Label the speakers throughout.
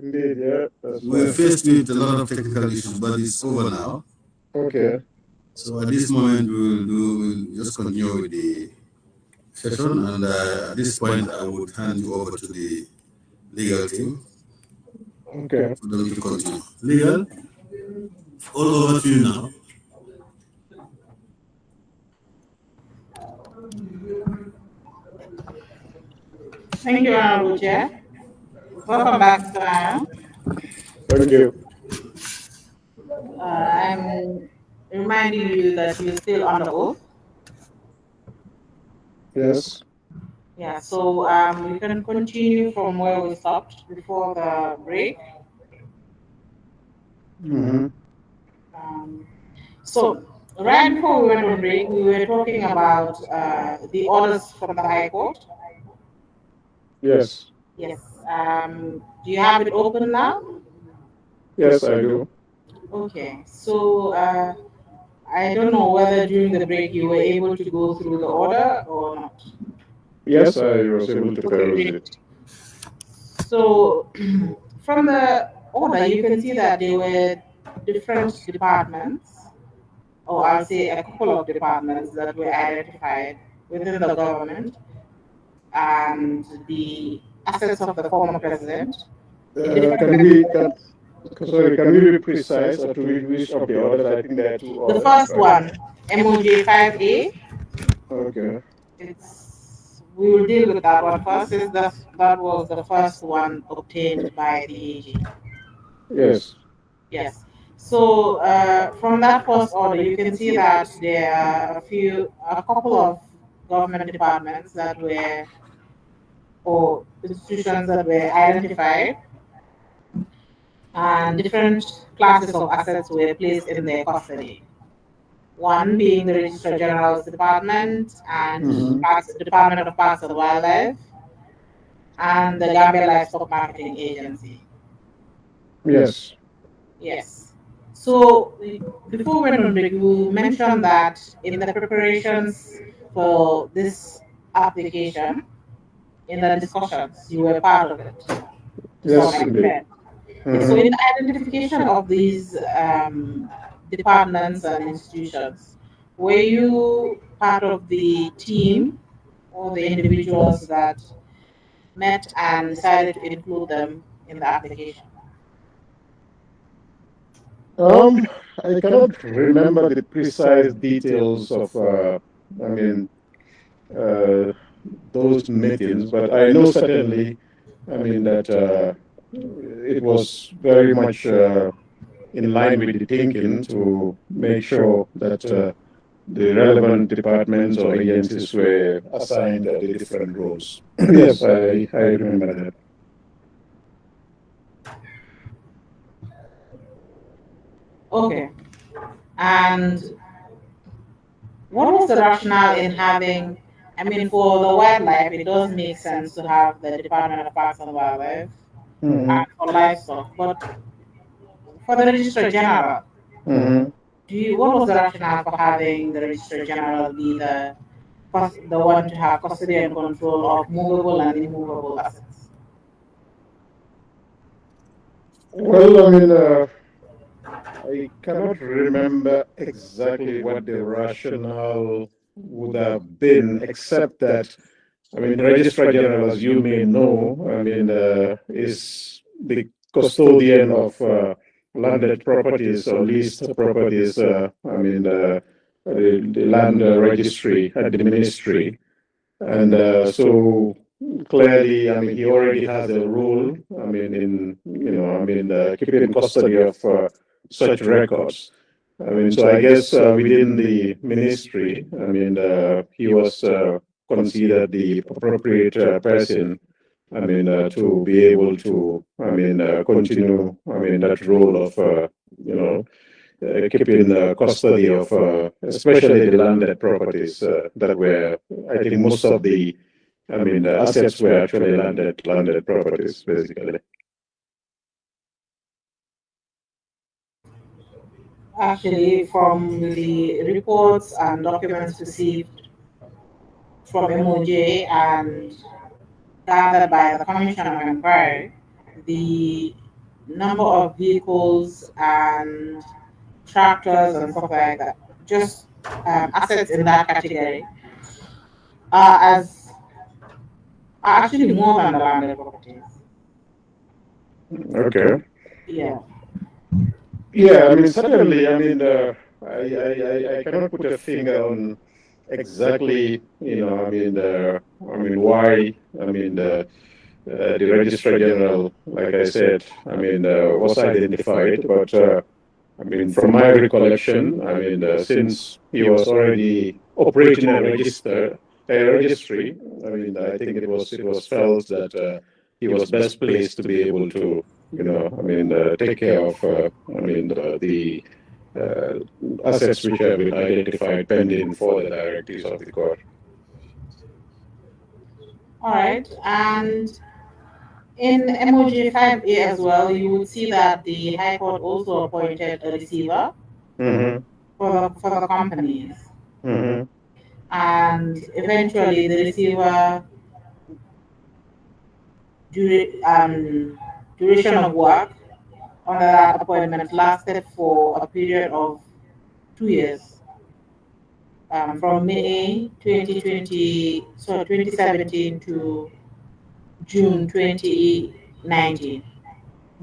Speaker 1: Indeed, yeah, that's
Speaker 2: We're
Speaker 1: right.
Speaker 2: faced with a lot of technical issues, but it's over now.
Speaker 1: Okay.
Speaker 2: So at this moment, we'll just continue with the session, and at this point, I would hand you over to the legal team
Speaker 1: Okay.
Speaker 2: for them to continue. Legal, all over to you now.
Speaker 3: Thank you, Honorable Chair. Welcome back, Mr. Lion.
Speaker 1: Thank you.
Speaker 3: I'm reminding you that you're still under oath.
Speaker 1: Yes.
Speaker 3: Yeah, so we can continue from where we stopped before the break.
Speaker 1: Mm-hmm.
Speaker 3: Um, so, right before we went on break, we were talking about the orders from the High Court.
Speaker 1: Yes.
Speaker 3: Yes. Do you have it open now?
Speaker 1: Yes, I do.
Speaker 3: Okay. So, I don't know whether during the break you were able to go through the order or not.
Speaker 1: Yes, I was able to
Speaker 3: Okay,
Speaker 1: peruse
Speaker 3: great.
Speaker 1: it.
Speaker 3: So, from the order, you can see that there were different departments, or I'll say a couple of departments that were identified within the government and the assets of the former president in different
Speaker 1: Can we
Speaker 3: categories.
Speaker 1: sorry? Can we be precise or to which of the orders? I think there are two
Speaker 3: The
Speaker 1: orders,
Speaker 3: first
Speaker 1: right?
Speaker 3: one, MOJ 5A,
Speaker 1: Okay.
Speaker 3: we will deal with that one first. That was the first one obtained by the AG.
Speaker 1: Yes.
Speaker 3: Yes. So from that first order, you can see that there are a couple of government departments that were, or institutions that were identified, and different classes of assets were placed in their custody. One being the Registrar General's Department and
Speaker 1: Mm-hmm.
Speaker 3: the Department of Parks and Wildlife and the Gambia Livestock Marketing Agency.
Speaker 1: Yes.
Speaker 3: Yes. So before we went on break, you mentioned that in the preparations for this application, in the discussions, you were part of it to some
Speaker 1: Yes, indeed.
Speaker 3: extent. Yes, so
Speaker 1: Mm-hmm.
Speaker 3: in the identification of these departments and institutions, were you part of the team or the individuals that met and decided to include them in the application?
Speaker 1: Um, I cannot remember the precise details of, I mean, uh, those meetings, but I know certainly, I mean, that it was very much in line with the thinking to make sure that the relevant departments or agencies were assigned the different roles. Yes, I remember that.
Speaker 3: Okay. And what was the rationale in having, I mean, for the wildlife, it does make sense to have the Department of Parks and Wildlife
Speaker 1: Mm-hmm.
Speaker 3: and for livestock, but for the Registrar General,
Speaker 1: Mm-hmm.
Speaker 3: what was the rationale for having the Registrar General be the one to have custody and control of movable and immovable assets?
Speaker 1: Well, I mean, I cannot remember exactly what the rationale would have been, except that, I mean, the Registrar General, as you may know, I mean, is the custodian of landed properties or leased properties, I mean, the land registry at the ministry. And so clearly, I mean, he already has a role, I mean, in, I mean, keeping custody of such records. I mean, so I guess within the ministry, I mean, he was considered the appropriate person, I mean, to be able to, I mean, continue, I mean, that role of, you know, keeping custody of, especially the landed properties that were, I think most of the, I mean, the assets were actually landed properties, basically.
Speaker 3: Actually, from the reports and documents received from MOJ and gathered by the Commission of Inquiry, the number of vehicles and tractors and stuff like that, just assets in that category, as are actually more than the landed properties.
Speaker 1: Okay.
Speaker 3: Yeah.
Speaker 1: Yeah, I mean, certainly, I mean, I cannot put a finger on exactly, I mean, why, the Registrar General, like I said, was identified, but I mean, from my recollection, since he was already operating a registry, I think it was felt that he was best placed to be able to, take care of, the uh, assets which have been identified pending for the directives of the court.
Speaker 3: All right. And in MOJ 5A as well, you would see that the High Court also appointed a receiver
Speaker 1: Mm-hmm.
Speaker 3: for the companies.
Speaker 1: Mm-hmm.
Speaker 3: And eventually, the receiver duration of work under that appointment lasted for a period of 2 years, from May 2017 to June 2019.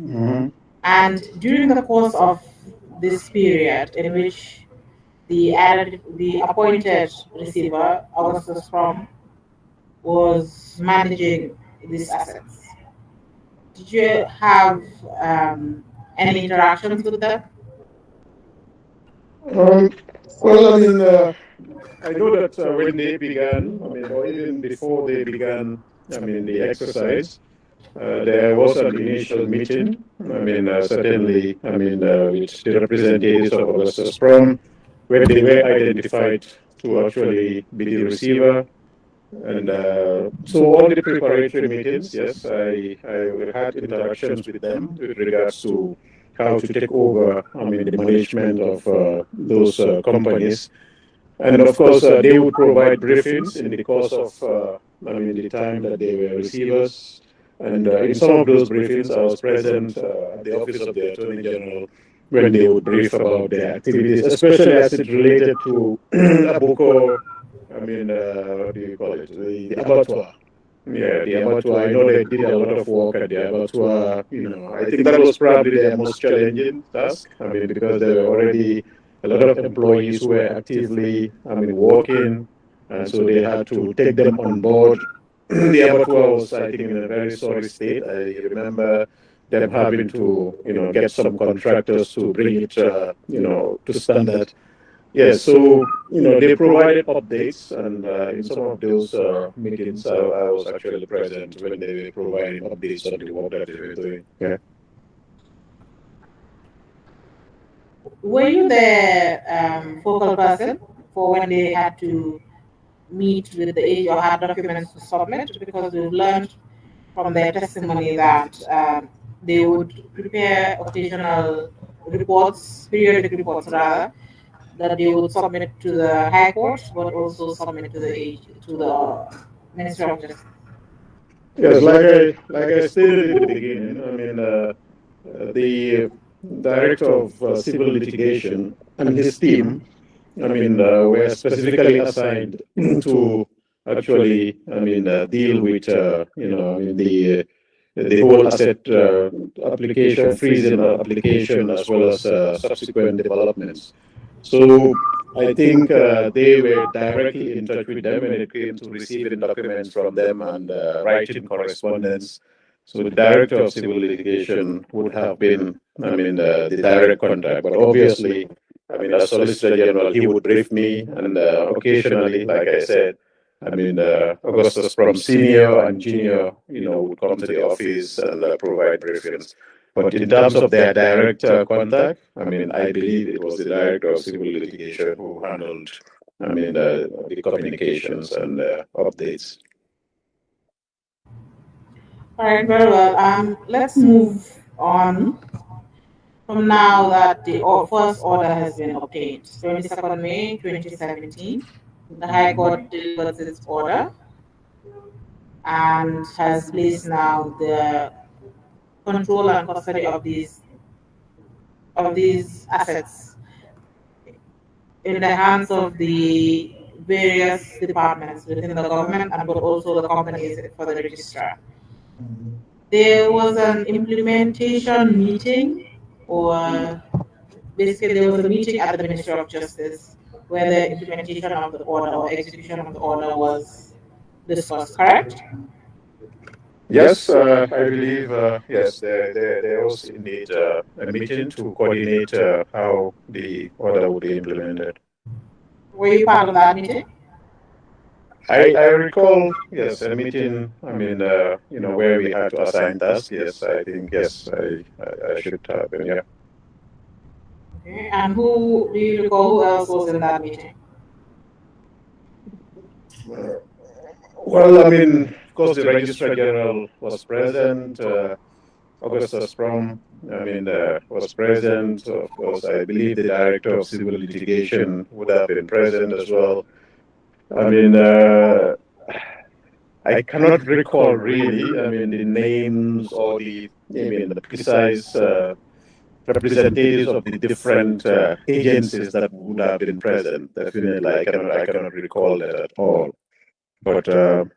Speaker 1: Mm-hmm.
Speaker 3: And during the course of this period, in which the appointed receiver, Augustus From, was managing these assets, did you have any interactions with them?
Speaker 1: Um, well, I know that when they began, or even before they began, the exercise, there was an initial meeting. Certainly, with the representatives of Augustus Prom, where they were identified to actually be the receiver. And so all the preparatory meetings, yes, I had interactions with them with regards to how to take over, the management of those companies. And of course, they would provide briefings in the course of, the time that they were receivers. And in some of those briefings, I was present at the office of the Attorney General when they would brief about their activities, especially as it related to Abuko. What do you call it? The abattoir. Yeah, the abattoir. I know they did a lot of work at the abattoir. I think that was probably their most challenging task. Because there were already a lot of employees who were actively, working, and so they had to take them on board. The abattoir was, I think, in a very sorry state. I remember them having to, get some contractors to bring it, to standard. Yes, so they provided updates, and in some of those meetings, I was actually present when they were providing updates on the work that they were doing. Yeah.
Speaker 3: Were you the focal person for when they had to meet with the age or had documents to submit? Because we've learned from their testimony that they would prepare occasional reports, periodic reports rather, that they would submit to the High Court, but also submit to the Ministry of Justice.
Speaker 1: Yes, like I stated in the beginning, the director of civil litigation and his team, were specifically assigned to actually, deal with, the whole asset application, freezing application, as well as subsequent developments. So I think they were directly in touch with them when it came to receiving documents from them and writing correspondence. So the director of civil litigation would have been, the direct contact. But obviously, as Solicitor General, he would brief me, and occasionally, like I said, Augustus from senior and junior, would come to the office and provide briefings. But in terms of their direct contact, I believe it was the director of civil litigation who handled, the communications and updates.
Speaker 3: All right, very well. Let's move on from now that the first order has been obtained. 22nd May 2017, the High Court delivered its order and has placed now the control and custody of these assets in the hands of the various departments within the government and but also the companies for the registrar. There was an implementation meeting, or basically there was a meeting at the Ministry of Justice where the implementation of the order or execution of the order was discussed, correct?
Speaker 1: Yes, I believe, yes, there was indeed a meeting to coordinate how the order would be implemented.
Speaker 3: Were you part of that meeting?
Speaker 1: I recall, yes, a meeting, where we had to assign tasks. Yes, I think, yes, I should have been, yeah.
Speaker 3: Okay. And who do you recall who else was in that meeting?
Speaker 1: Well, of course, the Registrar General was present. Augustus Prom, was present. Of course, I believe the Director of Civil Litigation would have been present as well. I mean, I cannot recall really. The names or the precise representatives of the different agencies that would have been present. Definitely, I cannot recall that at all. But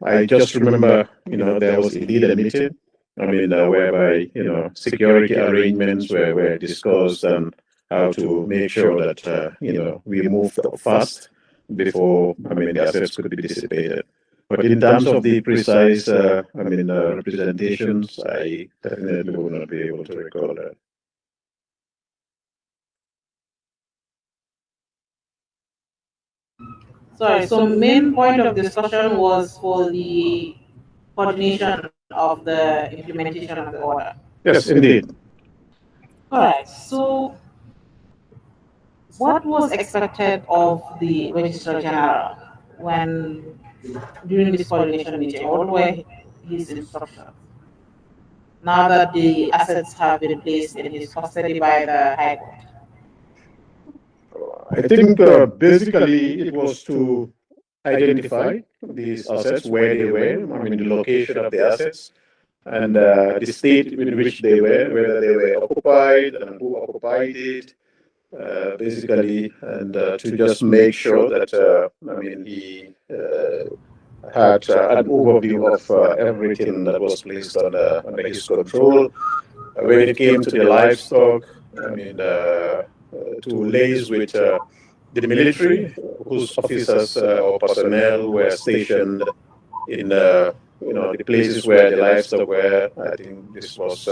Speaker 1: I just remember, there was indeed a meeting. Whereby security arrangements were discussed and how to make sure that we move fast before the assets could be dissipated. But in terms of the precise representations, I definitely will not be able to recall that.
Speaker 3: Sorry, so main point of discussion was for the coordination of the implementation of the order.
Speaker 1: Yes, indeed.
Speaker 3: All right, so what was expected of the Registrar General when during this coordination meeting? What were his instructions? Now that the assets have been placed in his custody by the High Court.
Speaker 1: I think basically it was to identify these assets, where they were, the location of the assets, and the state in which they were, whether they were occupied and who occupied it, basically, and to just make sure that he had an overview of everything that was placed under his control. When it came to the livestock, to liaise with the military, whose officers or personnel were stationed in the places where the livestock were. I think this was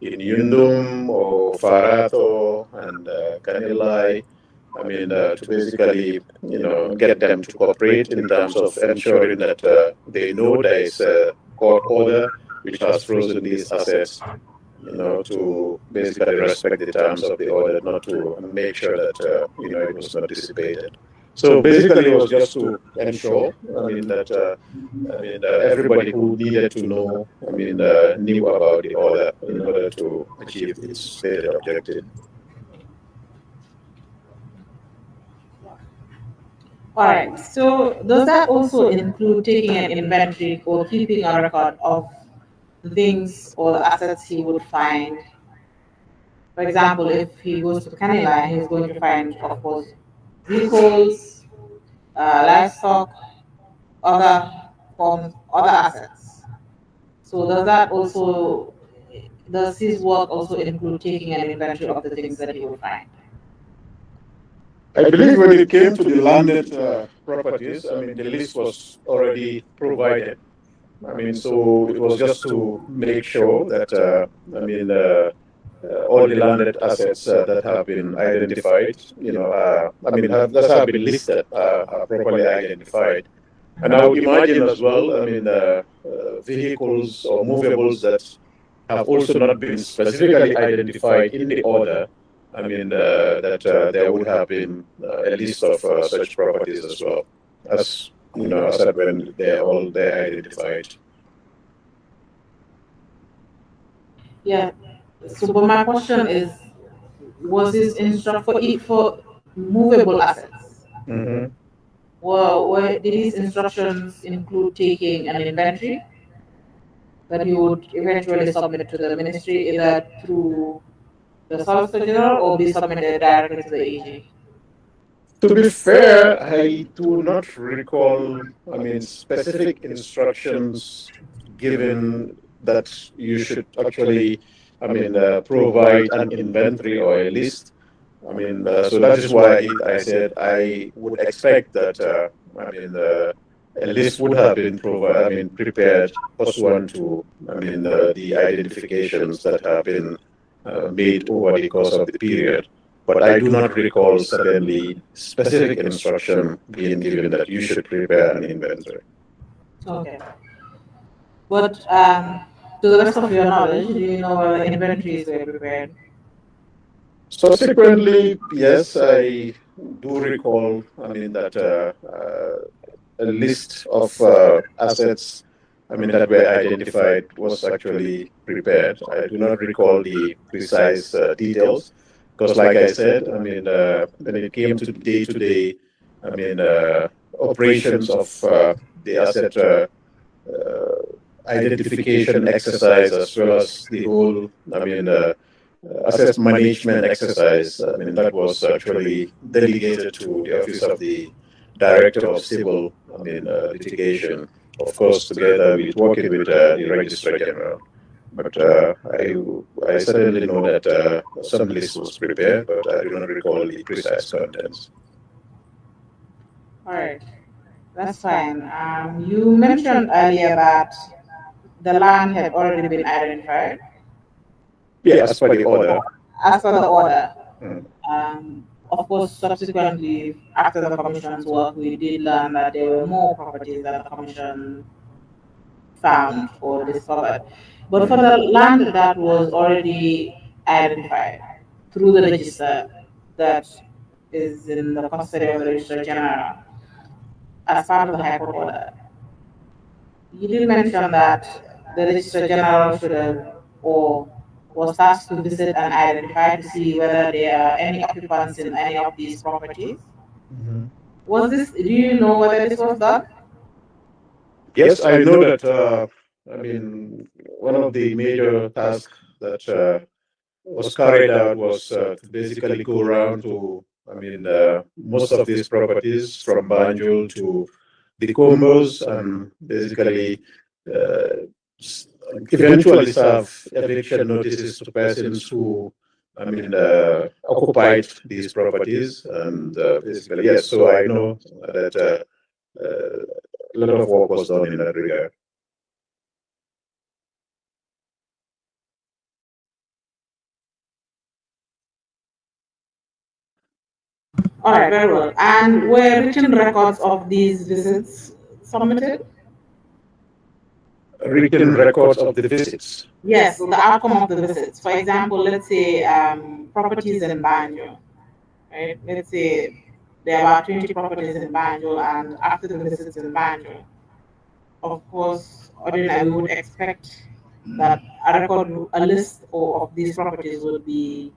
Speaker 1: in Yundum or Farato and Kanilai. To basically get them to cooperate in terms of ensuring that they know there is a court order which has frozen these assets. To basically respect the terms of the order, not to make sure that it was not dissipated. So basically, it was just to ensure, that everybody who needed to know, knew about the order in order to achieve its stated objective.
Speaker 3: All right. So does that also include taking an inventory or keeping a record of the things or the assets he would find? For example, if he goes to Canela, he's going to find, of course, vehicles, livestock, other forms, other assets. So does his work also include taking an inventory of the things that he would find?
Speaker 1: I believe when it came to the landed properties, the list was already provided. So it was just to make sure that, all the landed assets that have been identified, that have been listed, are properly identified. And I would imagine as well, vehicles or movables that have also not been specifically identified in the order, that there would have been a list of such properties as well, as as said, when they're all there identified.
Speaker 3: Yeah. So, but my question is, was this instruct for movable assets?
Speaker 1: Mm-hmm.
Speaker 3: Well, did his instructions include taking an inventory? that he would eventually submit to the ministry either through the Solicitor General or be submitted directly to the AG?
Speaker 1: To be fair, I do not recall, I mean, specific instructions given that you should actually, I mean, provide an inventory or a list. I mean, so that is why I said I would expect that, I mean, a list would have been provided, I mean, prepared pursuant to, I mean, the identifications that have been made over the course of the period. But I do not recall certainly specific instruction being given that you should prepare an inventory.
Speaker 3: Okay. But to the best of your knowledge, do you know whether inventories were prepared?
Speaker 1: Subsequently, yes, I do recall, I mean, that a list of assets, I mean, that were identified was actually prepared. I do not recall the precise details because, like I said, I mean, when it came to day-to-day, I mean, operations of the asset identification exercise as well as the whole, I mean, asset management exercise. I mean, that was actually delegated to the Office of the Director of Civil, I mean, Litigation, of course, together with working with the Registrar General. But I certainly know that some list was prepared, but I do not recall the precise contents.
Speaker 3: All right, that's fine. You mentioned earlier that the land had already been identified.
Speaker 1: Yeah, as per the order.
Speaker 3: As per the order.
Speaker 1: Mm.
Speaker 3: Of course, subsequently, after the commission's work, we did learn that there were more properties that the commission found or discovered. But for the land that was already identified through the register that is in the custody of the Registrar General as part of the High Court order, you did mention that the Registrar General should have or was tasked to visit and identify to see whether there are any occupants in any of these properties.
Speaker 1: Mm-hmm.
Speaker 3: Was this? Do you know whether this was done?
Speaker 1: Yes, I know that. I mean, one of the major tasks that was carried out was to basically go around to, I mean, most of these properties from Banjul to the Combos and basically uh, s- eventually serve eviction notices to persons who, I mean, occupied these properties. And basically, yes, so I know that a lot of work was done in that regard.
Speaker 3: All right, very well. And were written records of these visits submitted?
Speaker 1: Written records of the visits.
Speaker 3: Yes, so the outcome of the visits. For example, let's say properties in Banjo, right? Let's say there are about 20 properties in Banjo, and after the visits in Banjo, of course, ordinarily we would expect that a list of these properties would be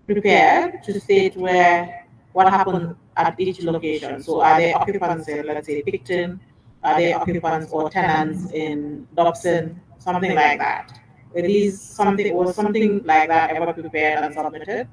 Speaker 3: prepared to state what happened at each location. So are there occupants in, let's say, Picton? Are there occupants or tenants in Dobson? Something like that. Was something like that ever prepared and submitted?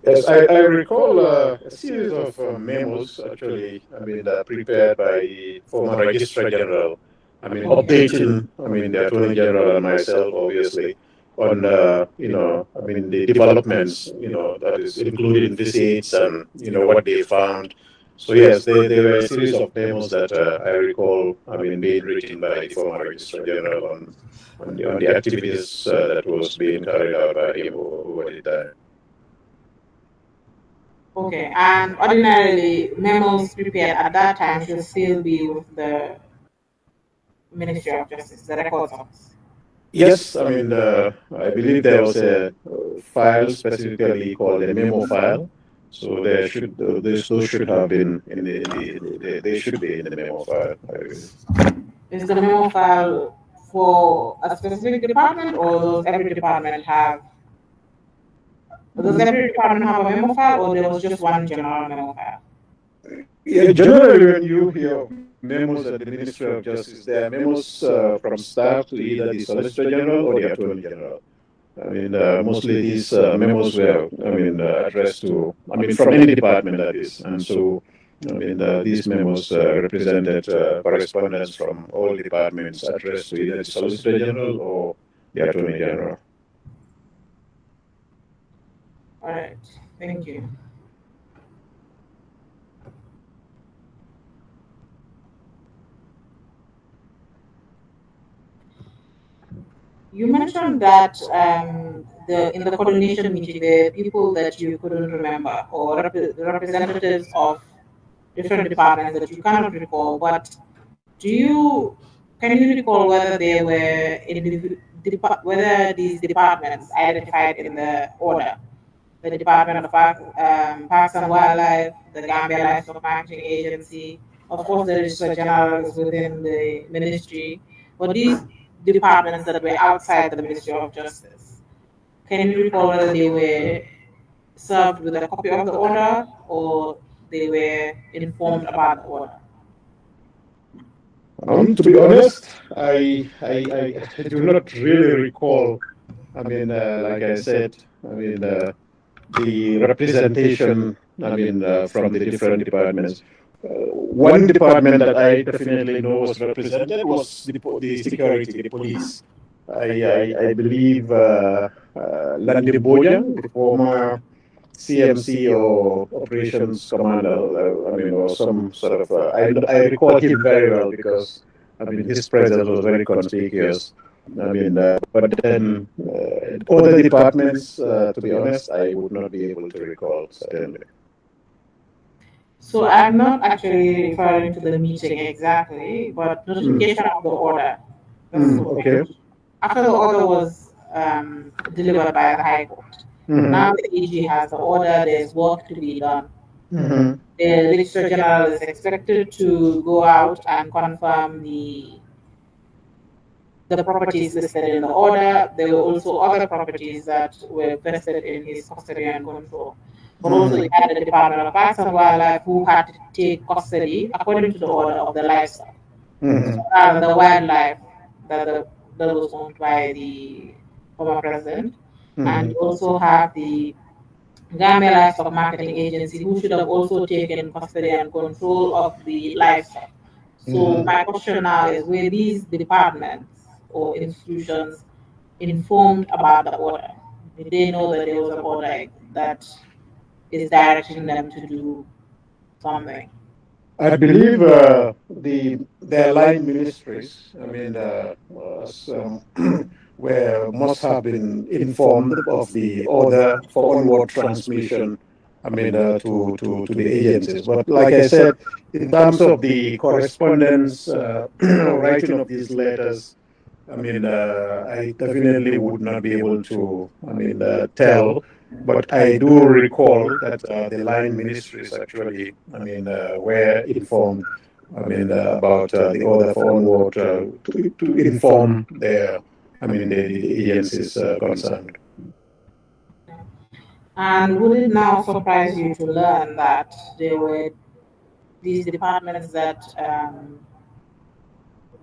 Speaker 1: Yes, I recall a series of memos, actually, I mean, prepared by the former Registrar General. I mean, updating, I mean, the Attorney General and myself, obviously, on, I mean, the developments, that is including visits and, what they found. So, yes, there were a series of memos that I recall, I mean, being written by the former Registrar General on the activities that was being carried out by him over the time.
Speaker 3: Okay, and ordinarily memos prepared at that time should still be with the Ministry of Justice, the Records Office.
Speaker 1: Yes, I mean, I believe there was a file specifically called a memo file. So there should those should have been they should be in the memo file, I believe.
Speaker 3: Is the memo file for a specific department, or does every department have a memo file, or there was just one general memo file?
Speaker 1: Yeah, generally when you hear memos at the Ministry of Justice. There are memos from staff to either the Solicitor General or the Attorney General. I mean, mostly these memos were, addressed to, from any department that is. And so, these memos represented correspondence from all departments addressed to either the Solicitor General or the Attorney General.
Speaker 3: All right, thank you. You mentioned that in the coordination meeting, the people that you couldn't remember or representatives of different departments that you cannot recall, but can you recall whether they were whether these departments identified in the order? The Department of Parks and Wildlife, the Gambia Livestock Managing Agency, of course the Registrar General is within the ministry, but these departments that were outside the Ministry of Justice, can you recall whether they were served with a copy of the order or they were informed about the order?
Speaker 1: To be honest, I do not really recall. Like I said, the representation, from the different departments. One department that I definitely know was represented was the security, the police. I believe Landi Bojang, the former CMC or operations commander, or some sort of, I recall him very well because, his presence was very conspicuous. But then other departments, to be honest, I would not be able to recall, certainly.
Speaker 3: So I'm not actually referring to the meeting exactly, but notification of the order.
Speaker 1: Okay.
Speaker 3: After the order was delivered by the High Court, now the AG has the order, there's work to be done. The Registrar General is expected to go out and confirm the properties listed in the order. There were also other properties that were vested in his custody and control. But also you had the Department of Parks and Wildlife who had to take custody according to the order of the livestock. So rather the wildlife that was owned by the former president. And you also have the Gambia Livestock Marketing Agency who should have also taken custody and control of the livestock. So my question now is, were these departments or institutions informed about the order? Did they know that there was an order that is directing them to do something?
Speaker 1: I believe their line ministries, must have been informed of the order for onward transmission, to the agencies. But like I said, in terms of the correspondence, writing of these letters, I definitely would not be able to, tell. But I do recall that the line ministries actually, were informed, about the order for onward to inform the agencies concerned.
Speaker 3: And would it now surprise you to learn that there were these departments that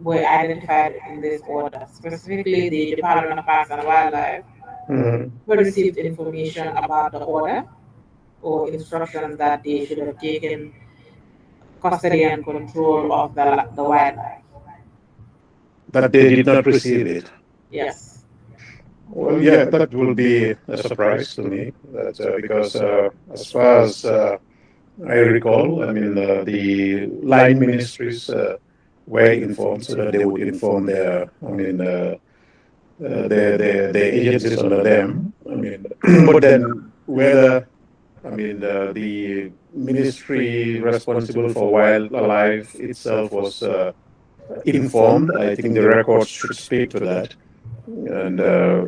Speaker 3: were identified in this order, specifically the Department of Parks and Wildlife, who received information about the order or instructions that they should have taken custody and control of the wildlife?
Speaker 1: That they did not receive it?
Speaker 3: Yes.
Speaker 1: Well, yeah, that will be a surprise to me. That's because as far as I recall, the line ministries were informed so that they would inform their agencies under them. But then whether the ministry responsible for wildlife itself was informed, I think the records should speak to that. And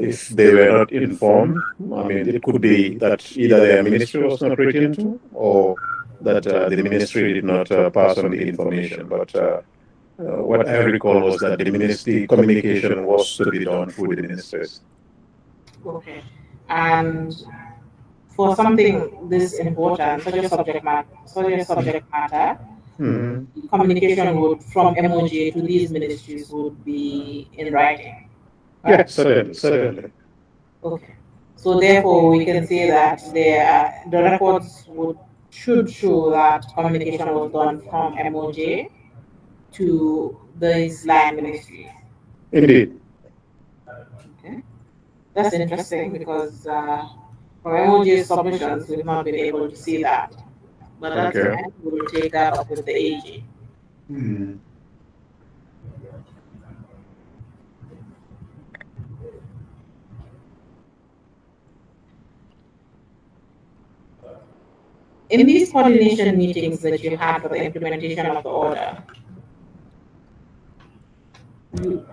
Speaker 1: if they were not informed, it could be that either their ministry was not written to, or that the ministry did not pass on the information. But what I recall was that the ministry communication was to be done through the ministries.
Speaker 3: Okay. And for something this important, such a subject matter,
Speaker 1: Hmm.
Speaker 3: communication would from MOJ to these ministries would be in writing,
Speaker 1: Yeah,
Speaker 3: right?
Speaker 1: certainly, certainly.
Speaker 3: Okay. So therefore, we can say that the records would should show that communication was done from MOJ to these line ministries.
Speaker 1: Indeed.
Speaker 3: Okay. That's interesting because from MOJ's submissions, we've not been able to see that. But that's
Speaker 1: Okay.
Speaker 3: fine. We will take that up with the AG.
Speaker 1: Mm.
Speaker 3: In these coordination meetings that you had for the implementation of the order, you,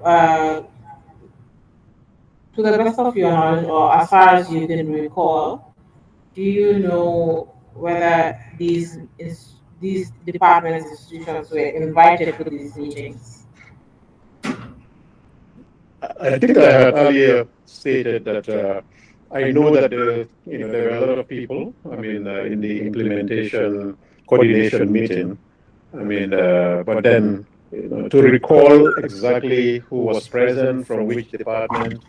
Speaker 3: to the best of your knowledge, or as far as you can recall, do you know whether these departments, institutions were invited to these meetings?
Speaker 1: I think I had earlier stated that I know that there were a lot of people. I mean, in the implementation coordination meeting. I mean, but then to recall exactly who was present from which department,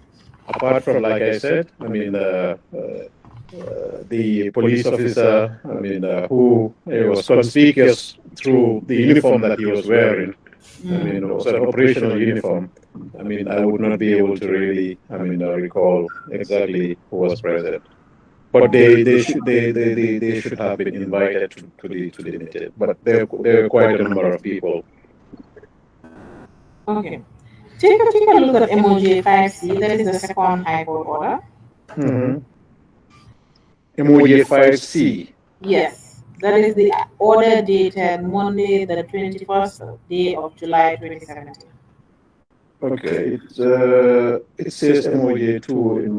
Speaker 1: apart from, like I said, I mean, the police officer, I mean, who was conspicuous through the uniform that he was wearing. I mean, it was an operational uniform. I mean, I would not be able to really, I mean, recall exactly who was present. But they should have been invited to the meeting. But there were quite a number of people.
Speaker 3: Okay. Take a look at MOJ 5C, that is the second High Court order.
Speaker 1: Mm-hmm. MOJ 5C.
Speaker 3: Yes, that is the order dated Monday, the 21st day of July 2017.
Speaker 1: Okay, it says MOJ 2 in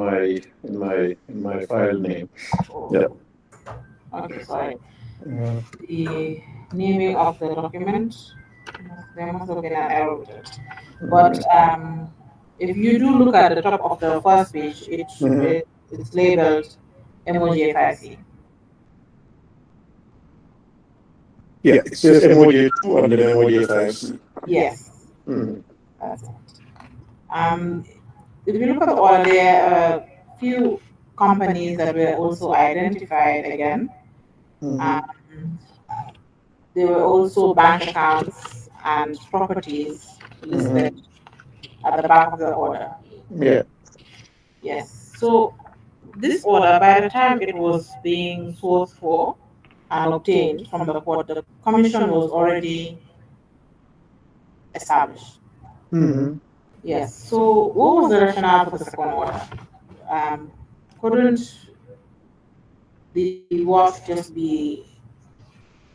Speaker 1: my file name.
Speaker 3: Oh,
Speaker 1: Yeah.
Speaker 3: okay, sorry.
Speaker 1: Uh,
Speaker 3: The naming of the document, there must have been an error with it. But
Speaker 1: mhm.
Speaker 3: if you do look at the top of the first page,
Speaker 1: Mhm.
Speaker 3: it's labeled MOJ 5C.
Speaker 1: Yeah, it says MOJ 2 and then MOJ 5C.
Speaker 3: Yes,
Speaker 1: Mhm.
Speaker 3: that's it. Um, if you look at the order, there are a few companies that were also identified again.
Speaker 1: Mhm.
Speaker 3: Um, there were also bank accounts and properties listed
Speaker 1: Mhm.
Speaker 3: at the back of the order.
Speaker 1: Yeah.
Speaker 3: Yes. So this order, by the time it was being sought for and obtained from the court, the commission was already established.
Speaker 1: Mhm.
Speaker 3: Yes. So what was the rationale for the second order? Um, couldn't the work just be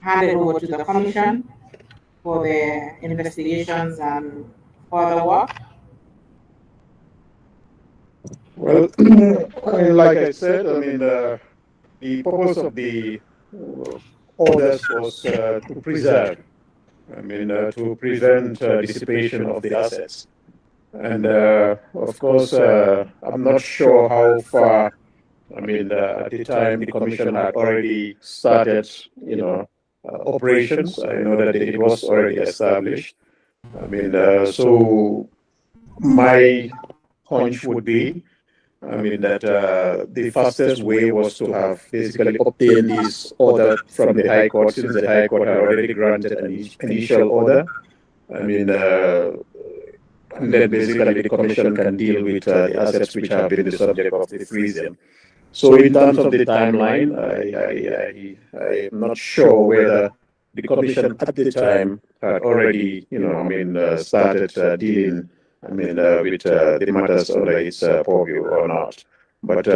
Speaker 3: handed over to the commission for their investigations and further work?
Speaker 1: Well, I mean, like I said, I mean, the purpose of the orders was to preserve, I mean, to prevent dissipation of the assets. And of course, I'm not sure how far, I mean, at the time the commission had already started, operations. I know that it was already established. I mean, so my hunch would be, I mean, that the fastest way was to have basically obtained this order from the High Court, since the High Court had already granted an initial order. I mean, and then basically the commission can deal with the assets which have been the subject of the freezing. So in terms of the timeline, I am not sure whether the commission at the time had already, I mean, started dealing, I mean, with the matters under its purview or not. But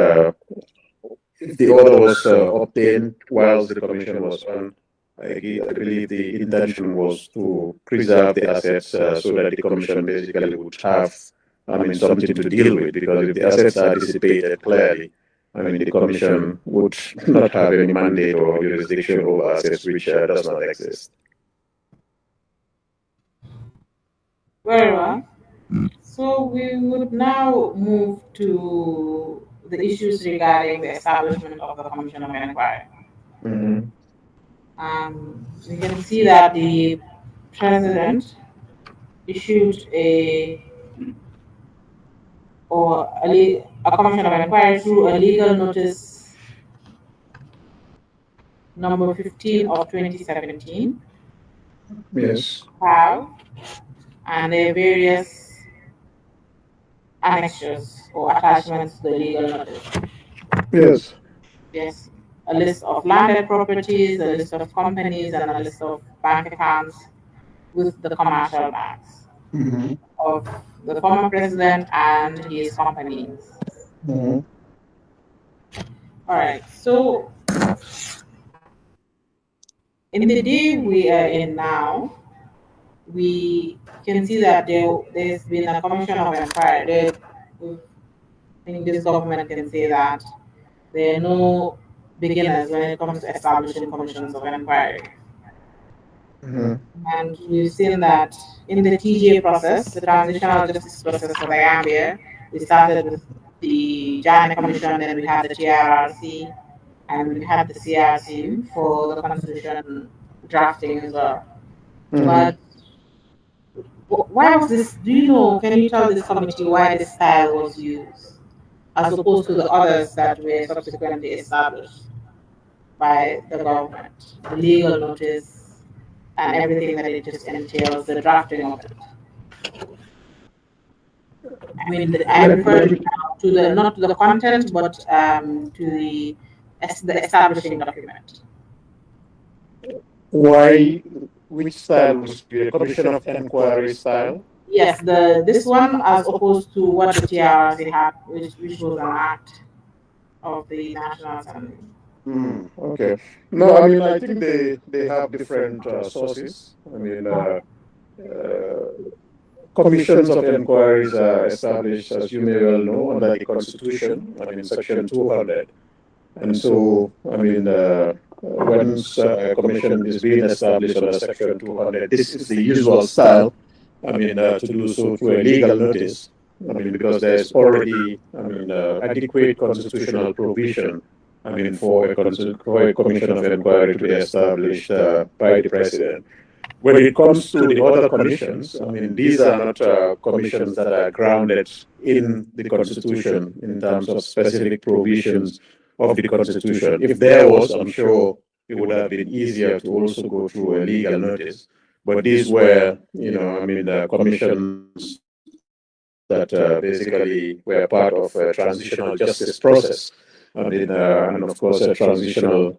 Speaker 1: if the order was obtained whilst the commission was on, I believe the intention was to preserve the assets so that the commission basically would have, I mean, something to deal with. Because if the assets are dissipated, clearly, I mean, the commission would not have any mandate or jurisdiction over assets which does not exist.
Speaker 3: Very well. So we would now move to the issues regarding the establishment of the Commission of Inquiry.
Speaker 1: Mhm.
Speaker 3: You can see that the president issued a commission of inquiry through a legal notice number 15 of 2017.
Speaker 1: Yes.
Speaker 3: Have and there are various annexures or attachments to the legal notice.
Speaker 1: Yes.
Speaker 3: Yes, a list of landed properties, a list of companies, and a list of bank accounts with the commercial banks
Speaker 1: Mm-hmm.
Speaker 3: of the former president and his companies.
Speaker 1: Mm-hmm.
Speaker 3: All right, so in the day we are in now, we can see that there's been a commission of inquiry. I think this government can say that there are no beginners when it comes to establishing commissions of inquiry.
Speaker 1: Mm-hmm.
Speaker 3: And we've seen that in the TGA process, the transitional justice process for the Gambia, we started with the Jammeh Commission, then we had the TRRC, and we had the CRC for the constitution drafting as well.
Speaker 1: Mm-hmm.
Speaker 3: But why was this? Do you know? Can you tell this committee why this style was used, as opposed to the others that were subsequently established by the government, the legal notice, and everything that it just entails, the drafting of it? I mean, I'm referring to the not to the content, but to the establishing document.
Speaker 1: Why? Which style was the commission of inquiry style?
Speaker 3: Yes, the this one as opposed to what the TRC had, which was an act of the National Assembly.
Speaker 1: Okay. No, I mean, I think they have different sources. I mean, commissions of inquiries are established, as you may well know, under the Constitution. I mean, Section 200. And so, I mean, once a commission is being established under Section 200, this is the usual style. I mean, to do so through a legal notice. I mean, because there's already, I mean, adequate constitutional provision. I mean, for a commission of inquiry to be established by the president. When it comes to the other commissions, I mean, these are not commissions that are grounded in the Constitution in terms of specific provisions of the Constitution. If there was, I'm sure it would have been easier to also go through a legal notice. But these were, I mean, the commissions that basically were part of a transitional justice process. I mean, and of course, a transitional,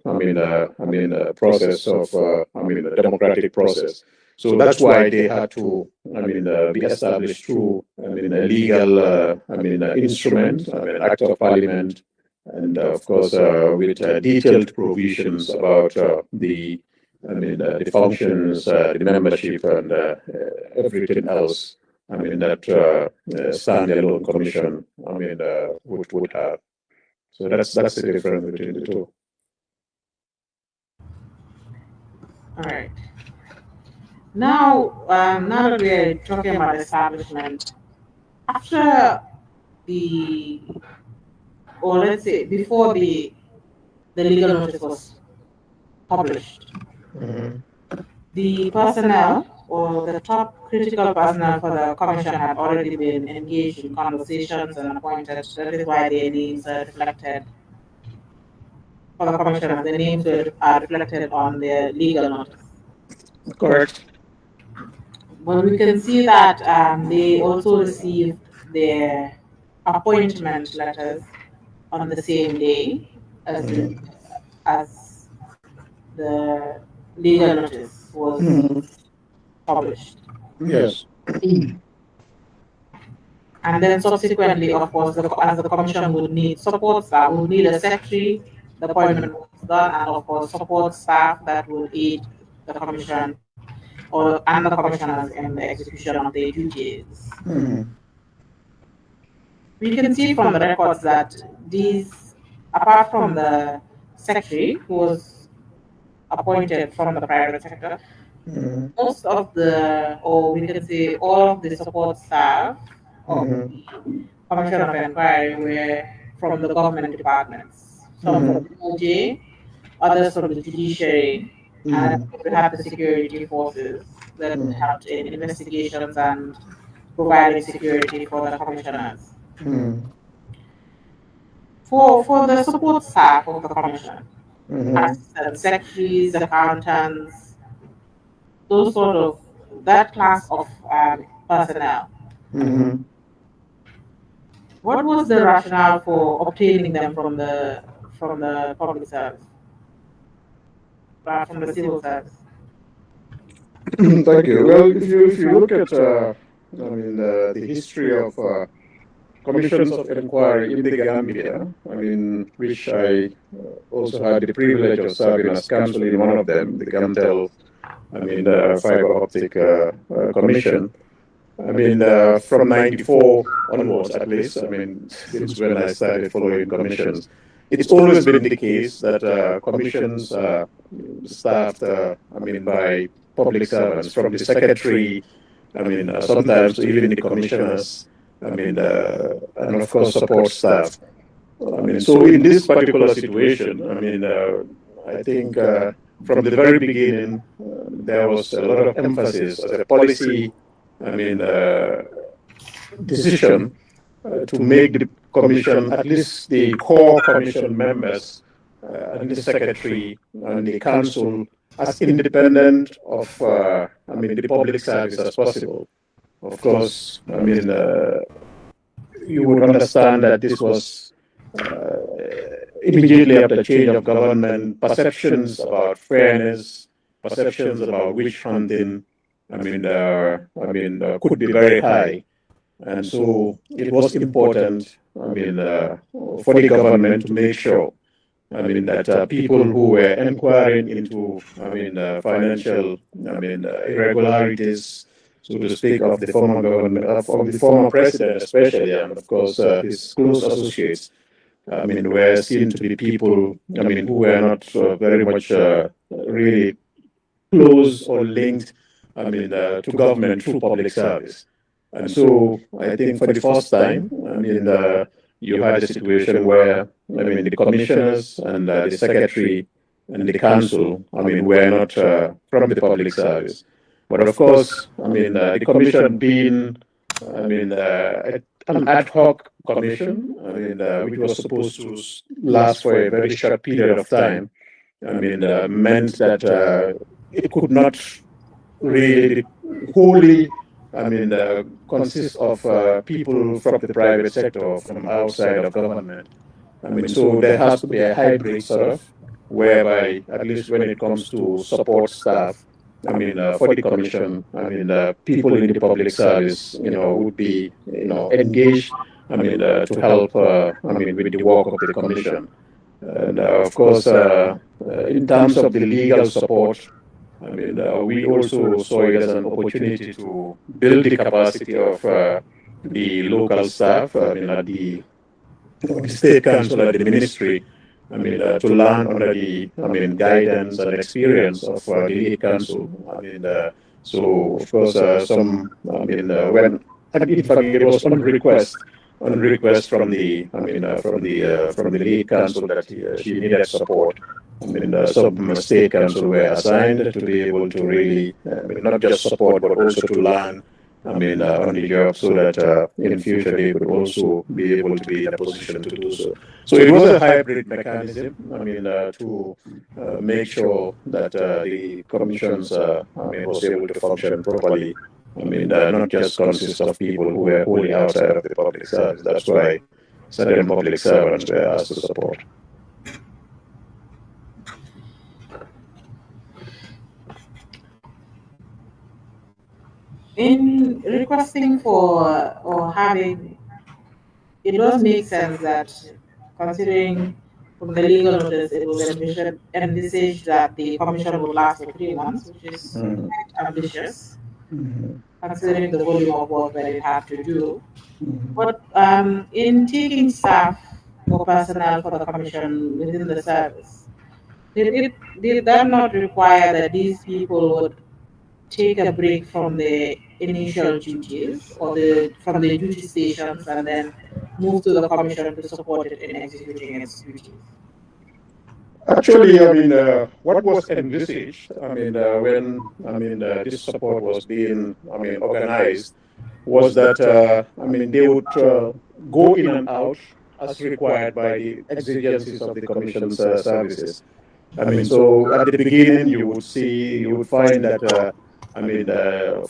Speaker 1: process of, a democratic process. So that's why they had to, be established through, a legal, instrument, act of parliament, and of course, with detailed provisions about the functions, the membership, and everything else. That standalone commission. Would have. So that's the difference between the two.
Speaker 3: All right. Now, now that we're talking about establishment, after the, or let's say before the legal notice was published, the personnel or the top critical personnel for the commission had already been engaged in conversations and appointed. That is why their names are reflected for the commissioners. The names are reflected on their legal notice.
Speaker 1: Correct.
Speaker 3: But we can see that they also received their appointment letters on the same day as the legal notice was published.
Speaker 1: Yes.
Speaker 3: And then subsequently, of course, as the commission would need support staff, would need a secretary, the appointment was done, and of course, support staff that will aid the commission and the commissioners in the execution of their duties. We can see from the records that these, apart from the secretary who was appointed from the private sector, most of the, or we can say all of the support staff of the Commission of Inquiry were from the government departments. Some from the OJ, others from the judiciary, And
Speaker 2: Mm-hmm.
Speaker 3: we have the security forces that
Speaker 2: Mm-hmm.
Speaker 3: helped in investigations and providing security for the commissioners.
Speaker 2: Mm-hmm.
Speaker 3: For the support staff of the commission,
Speaker 2: Mm-hmm.
Speaker 3: assistants, secretaries, accountants, those sort of that class of personnel.
Speaker 2: Mm-hmm.
Speaker 3: What was the rationale for obtaining them from the public service, from the civil service?
Speaker 1: Thank you. Well, if you look at the history of commissions of inquiry in the Gambia, which I also had the privilege of serving as counsel in one of them, the Gamtel, the Fiber Optic Commission. From '94 onwards, at least, since when I started following commissions, it's always been the case that commissions staffed, by public servants, from the secretary, sometimes to even the commissioners, and of course support staff. So in this particular situation, I think from the very beginning, there was a lot of emphasis as a policy, I mean, uh, decision to make the commission, at least the core commission members, and the secretary and the council, as independent of, the public service as possible. Of course, you would understand that this was immediately after change of government, perceptions about fairness, perceptions about witch hunting, could be very high. And so it was important, for the government to make sure, that people who were inquiring into, financial, irregularities, so to speak, of the former government, of the former president especially, and of course his close associates, were seen to be people, who were not very much really close or linked, to government through public service. And so I think for the first time, you had a situation where, the commissioners and the secretary and the council, were not from the public service. But of course, the commission being, an ad hoc commission, which was supposed to last for a very short period of time, meant that it could not really wholly, consist of people from the private sector or from outside of government. So there has to be a hybrid sort of, whereby at least when it comes to support staff, for the commission, people in the public service, would be, engaged, to help, with the work of the commission. And of course, in terms of the legal support, we also saw it as an opportunity to build the capacity of the local staff, at the state council, at the ministry, to learn under the, guidance and experience of the lead council. So of course, some, when, and in fact, it was on request from the lead council that she needed support. Some state council were assigned to be able to really, not just support, but also to learn, on the job, so that in future they could also be able to be in a position to do so. So it was a hybrid mechanism, to make sure that the commissions, was able to function properly. Not just consist of people who were wholly outside of the public service. That's why certain public servants were asked to support.
Speaker 3: In requesting for or having, it does make sense that considering from the legal notice, it was envisaged that the commission would last for 3 months, which is quite ambitious considering the volume of work that it had to do. But in taking staff or personnel for the commission within the service, did that not require that these people would take a break from the initial duties or from the duty stations and then move to the commission to support it in executing its duties?
Speaker 1: Actually, what was envisaged, when, this support was being, organized, was that, they would go in and out as required by the exigencies of the Commission's services. So at the beginning, you would find that,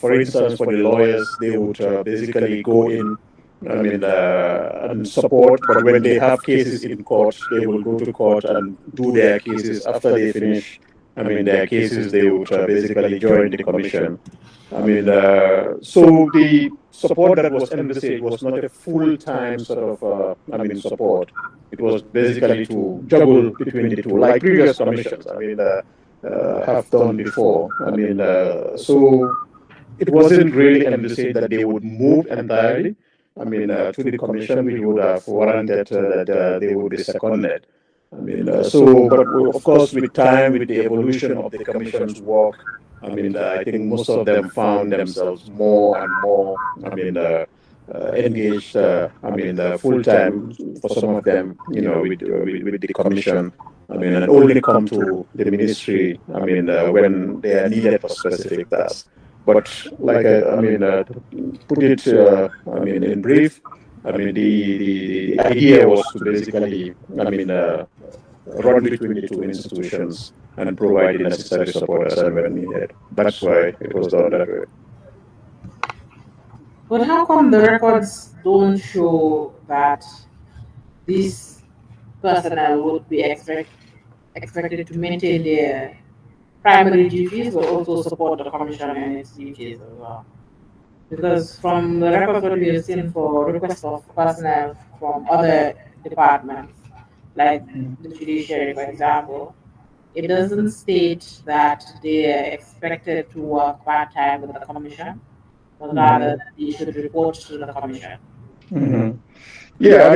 Speaker 1: for instance, for the lawyers, they would basically go in, and support. But when they have cases in court, they will go to court and do their cases. After they finish, their cases, they would basically join the commission. So the support that was envisaged was not a full-time sort of, support. It was basically to juggle between the two, like previous commissions. Have done before. So it wasn't really envisaged that they would move entirely. To the commission, which would have warranted that they would be seconded. But of course, with time, with the evolution of the commission's work, I think most of them found themselves more and more, engaged, full time for some of them, with the commission. And only come to the ministry, when they are needed for specific tasks. But like, to put it, in brief, the idea was to basically, run between the two institutions and provide the necessary support as and when needed. That's why it was done that way.
Speaker 3: But how come the records don't show that these personnel would be expected to maintain their primary duties but also support the commission and its duties as well? Because from the records that we have seen for requests of personnel from other departments, like the judiciary, for example, it doesn't state that they are expected to work part-time with the commission, but rather they should report to the commission.
Speaker 1: Mm-hmm. Yeah,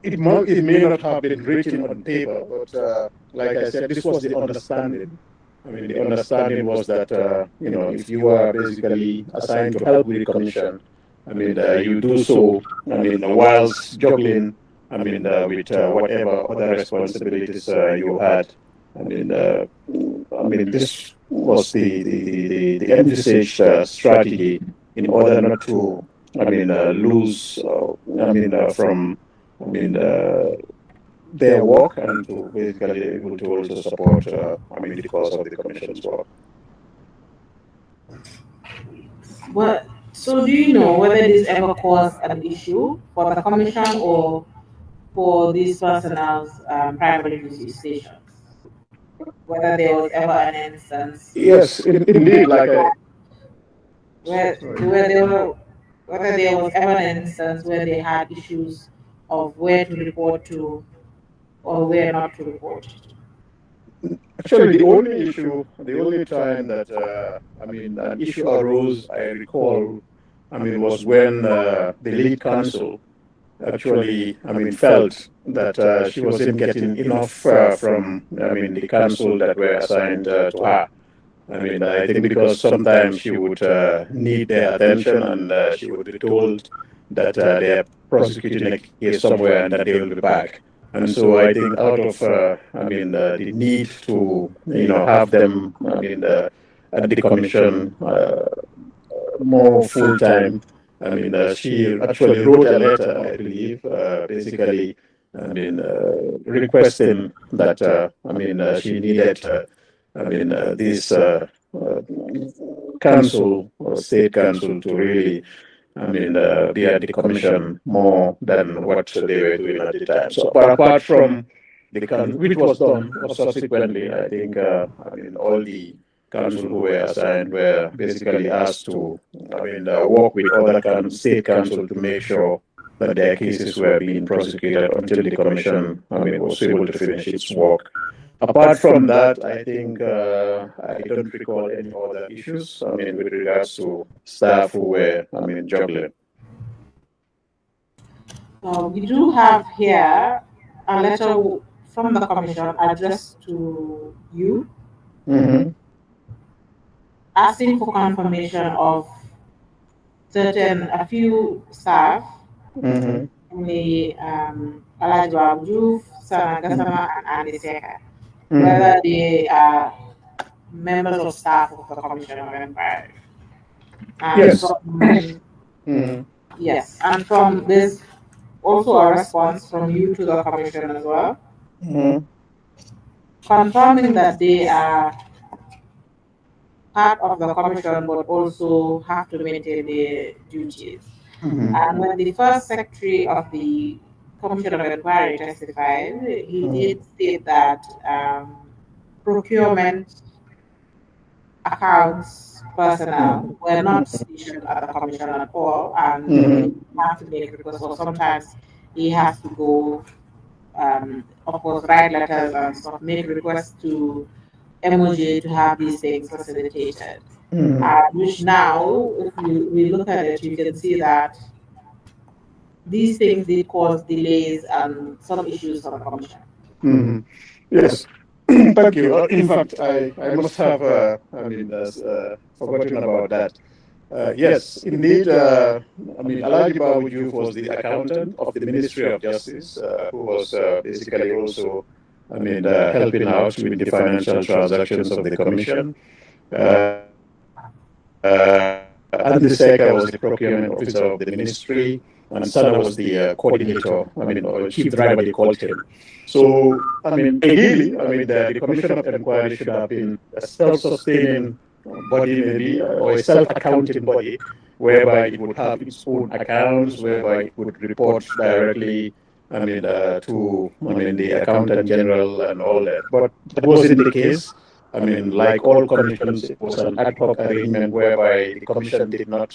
Speaker 1: it may not have been written on paper, but like I said, this was the understanding. The understanding was that, if you are basically assigned to help with the commission, you do so, whilst juggling, with whatever other responsibilities you had. This was the envisaged strategy in order not to, lose, from, I mean, uh, their work and to basically able to also support, the cause of the commission's work.
Speaker 3: But so, do you know whether this ever caused an issue for the commission or for these personnel's primary duty stations? Whether there was ever an instance
Speaker 1: Yes, indeed. Like I,
Speaker 3: where,
Speaker 1: sorry.
Speaker 3: where there were, whether there was ever an instance where they had issues of where to report to or where not to report.
Speaker 1: Actually, the only time that, an issue arose, I recall, was when the lead counsel actually, felt that she wasn't getting enough from, the counsel that were assigned to her. I think because sometimes she would need their attention and she would be told that they are prosecuting a case somewhere and that they will be back. And so I think out of, the need to, have them, at the commission more full time. She actually wrote a letter, I believe, basically, requesting that, she needed, this uh, council or state council to really, be at the commission more than what they were doing at the time. So, but apart from the council, which was done subsequently, I think, all the council who were assigned were basically asked to, work with other state council to make sure that their cases were being prosecuted until the commission, was able to finish its work. Apart from that, I think I don't recall any other issues. With regards to staff who were, juggling.
Speaker 3: We do have here a letter from the commission addressed to you
Speaker 1: Mm-hmm.
Speaker 3: asking for confirmation of a few staff
Speaker 1: Mm-hmm.
Speaker 3: the Alhaji Babu, Sana Gassama, and Andy Seka,
Speaker 1: Mhm.
Speaker 3: whether they are members of staff of the Commission of Inquiry. And
Speaker 1: Yes.
Speaker 3: from
Speaker 1: Mhm.
Speaker 3: yes, and from this also a response from you to the Commission as well,
Speaker 1: Mhm.
Speaker 3: confirming that they are part of the Commission but also have to maintain their duties.
Speaker 1: Mhm.
Speaker 3: And when the first secretary of the Commission of Inquiry testified, he did state that procurement accounts personnel were not stationed at the commission at all, and he
Speaker 1: Mhm.
Speaker 3: have to make requests, or sometimes he has to go, of course, write letters and stuff, make requests to MOJ to have these things facilitated.
Speaker 1: Mhm.
Speaker 3: Which now, if we look at it, you can see that these things did cause delays and some issues for the commission.
Speaker 1: Mhm. Yes. Thank you. In fact, I must have, forgotten about that. Yes, indeed. Alhaji Babu Juf was the accountant of the Ministry of Justice, who was basically also, helping out with the financial transactions of the commission. And the Seka was the procurement officer of the ministry, and Sana was the coordinator, or chief driver, they called him. So, ideally, the Commission of Inquiry should have been a self-sustaining body, maybe, or a self-accounting body, whereby it would have its own accounts, whereby it would report directly, to, the accountant general and all that. But that wasn't the case. Like all commissions, it was an ad hoc arrangement whereby the commission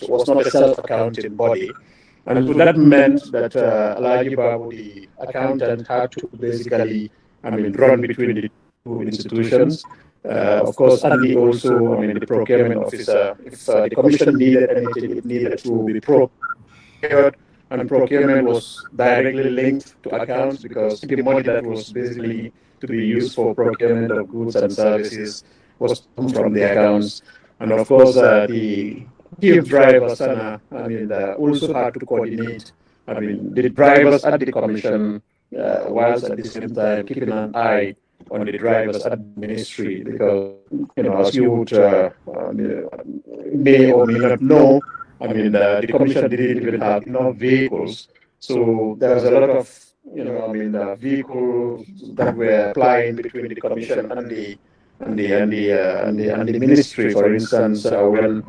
Speaker 1: was not a self-accounting body. And so that meant that Alaji Babu, the accountant, had to basically, run between the two institutions. Of course, Andy also, the procurement officer, if the commission needed anything, it needed to be procured, and procurement was directly linked to accounts because the money that was basically to be used for procurement of goods and services was to come from the accounts. And of course, the chief driver, Sana, also had to coordinate, the drivers at the commission, whilst at the same time keeping an eye on the drivers at the ministry because, as you would may or may not know, the commission didn't even have enough vehicles. So there was a lot of, vehicles that were plying between the commission and the ministry. For instance, when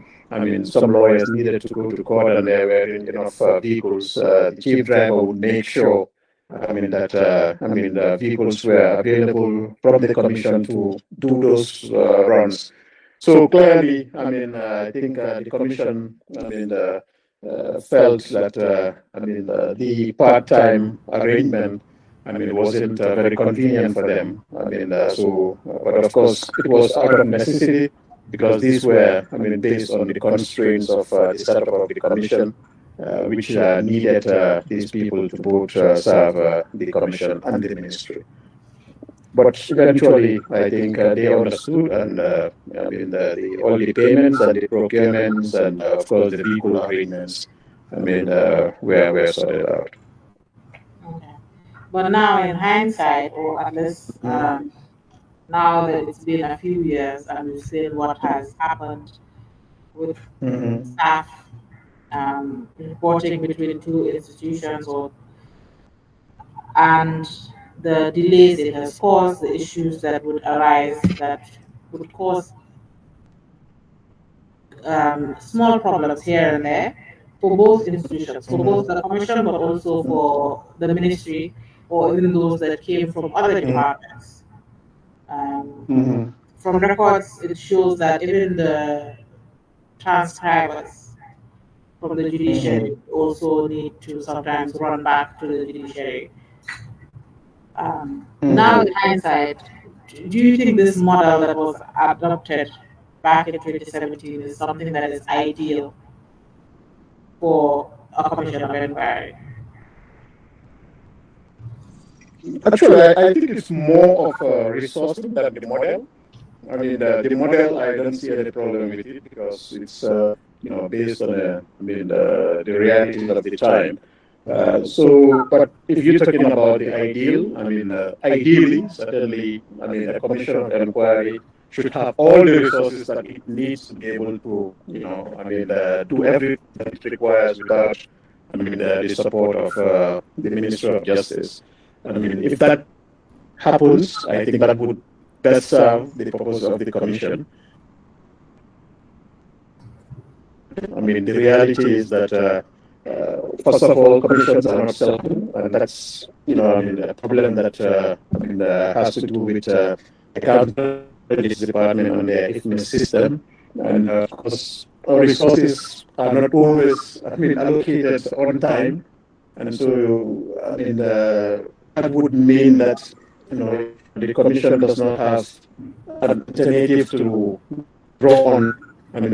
Speaker 1: some lawyers needed to go to court and there weren't enough vehicles, the chief driver would make sure, that the vehicles were available from the commission to do those runs. So clearly, I think the commission, felt that, the part-time arrangement, wasn't very convenient for them. But of course, it was out of necessity because these were, based on the constraints of the setup of the commission, which needed these people to both serve the commission and the ministry. But eventually, I think they understood, and all the payments and the procurements, and of course the vehicle arrangements, were sorted out.
Speaker 3: Okay. But now, in hindsight, or at least now that it's been a few years and we've seen what has happened with
Speaker 1: Mm-hmm.
Speaker 3: staff reporting between two institutions, or and the delays it has caused, the issues that would arise that would cause small problems here and there for both institutions, for both the commission but also for the ministry or even those that came from other departments. Um,
Speaker 1: Mm-hmm.
Speaker 3: from records, it shows that even the transcribers from the judiciary also need to sometimes run back to the judiciary. Now, in
Speaker 1: Mm-hmm.
Speaker 3: hindsight, do you think this model that was adopted back in 2017 is something that is ideal for a commission of inquiry?
Speaker 1: Actually, I think it's more of a resourcing than the model. The model, I don't see any problem with it because it's, based on the realities of the time. But if you're talking about the ideal, ideally, certainly, a commission of inquiry should have all the resources that it needs to be able to, do everything that it requires without, the support of the Ministry of Justice. If that happens, I think that would best serve the purpose of the commission. The reality is that, first of all, commissions are not certain, and that's a problem that has to do with accountability department on their IFMIS system, and of course, our resources are not always allocated on time, and so that would mean that the commission does not have an alternative to draw on.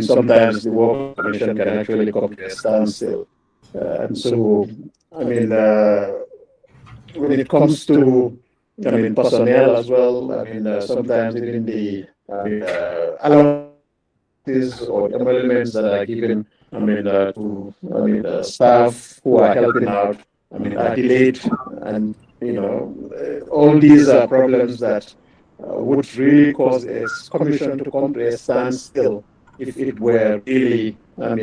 Speaker 1: Sometimes the work of the commission can actually come to a standstill. And so, I mean, uh, when it comes to, personnel as well, sometimes even the allowances or emoluments that are given, to, staff who are helping out, are delayed. And, all these are problems that would really cause a commission to come to a standstill if it were really, if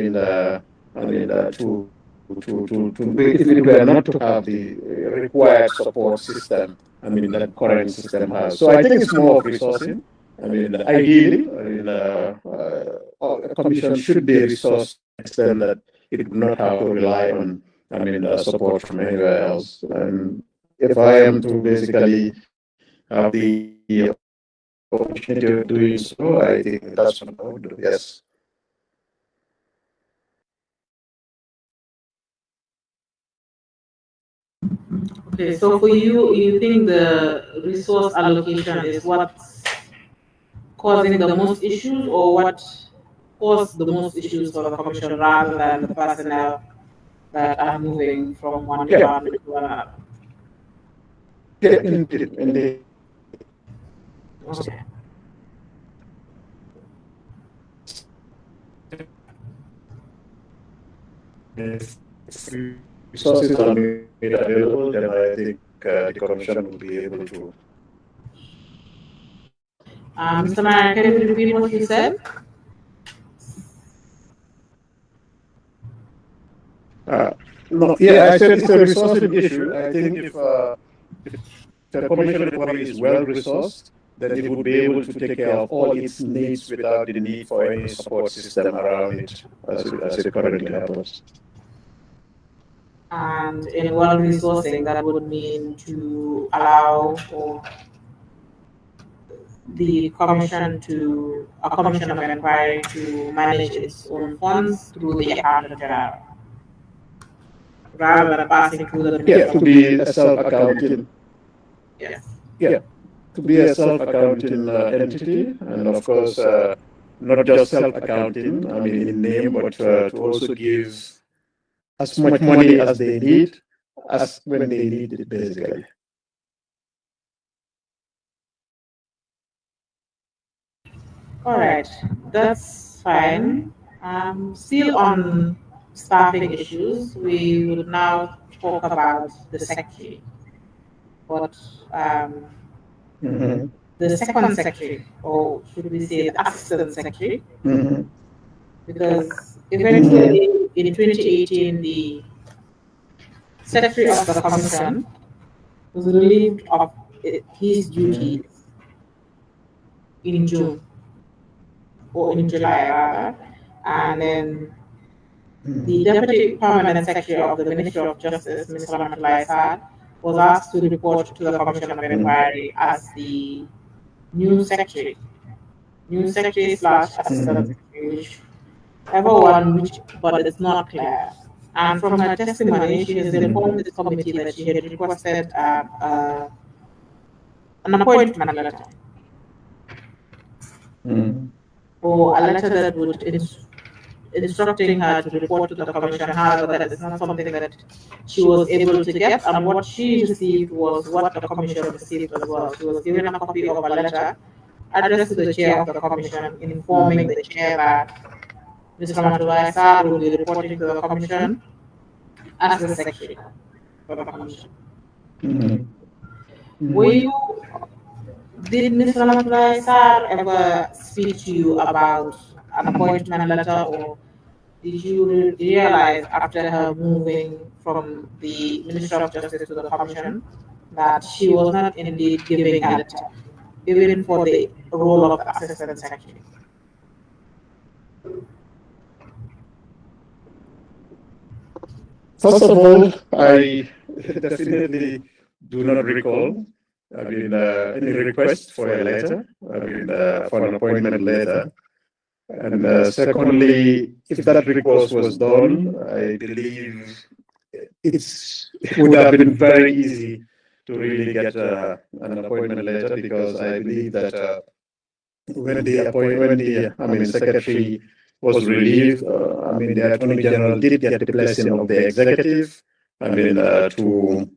Speaker 1: it were not to have the required support system, that current system has. So I think it's more of resourcing. Ideally, a commission should be resourced to the extent that it would not have to rely on, support from anywhere else. And if I am to basically have the opportunity of doing so, I think that's what I would do. Yes.
Speaker 3: Okay, so for you, you think the resource allocation is what's causing the most issues, or what caused the most issues for the commission rather than the personnel that are moving from one
Speaker 1: Yeah.
Speaker 3: department to another?
Speaker 1: Yeah, indeed.
Speaker 3: Okay.
Speaker 1: If resources are made available, then I think the commission will be able to.
Speaker 3: Mr. Mayor, can you repeat what you said?
Speaker 1: No, yeah, I said it's a resourcing issue. I think if the commission inquiry is well resourced, then it would be able to take care of all its needs without the need for any support system around it, as it currently happens.
Speaker 3: And in well resourcing, that would mean to allow for the a commission of inquiry to manage its own funds through the accountant general, rather than passing through the
Speaker 1: Yeah, to be a self-accounting.
Speaker 3: Yes.
Speaker 1: Yeah, to be a self-accounting entity, and of course, not just self-accounting, in name, but to also give as much money as they need, as when they need it, basically.
Speaker 3: All right, that's fine. Still on staffing issues, we will now talk about the secretary. But the second secretary, or should we say the assistant secretary, because eventually in 2018, the secretary of the commission was relieved of his duties in June, or in July rather, and then the Deputy Permanent Secretary of the Ministry of Justice, Ms. Ramatullah Saad, was asked to report to the Commission of Inquiry as the new secretary slash assistant secretary, but it's not clear. And from her testimony, she has informed this committee that she had requested an appointment letter, or a letter that would instructing her to report to the commission. However, that is not something that she was able to get, and what she received was what the commission received as well. She was given a copy of a letter addressed to the chair of the commission, informing the chair that Mr. Ramatullah Saad will be reporting to the commission as the secretary for the commission.
Speaker 1: Mhm.
Speaker 3: Were
Speaker 1: Mhm.
Speaker 3: you, did Ms. Ramatulai Sar ever speak to you about an appointment letter, or did you realize after her moving from the Minister of Justice to the Commission that she was not indeed giving a letter, even for the role of Assistant Secretary?
Speaker 1: First of all, I definitely do not recall. Any request for a letter. For an appointment letter. And secondly, if that request was done, I believe it would have been very easy to really get an appointment letter, because I believe that when the secretary was relieved, the attorney general did get the blessing of the executive. To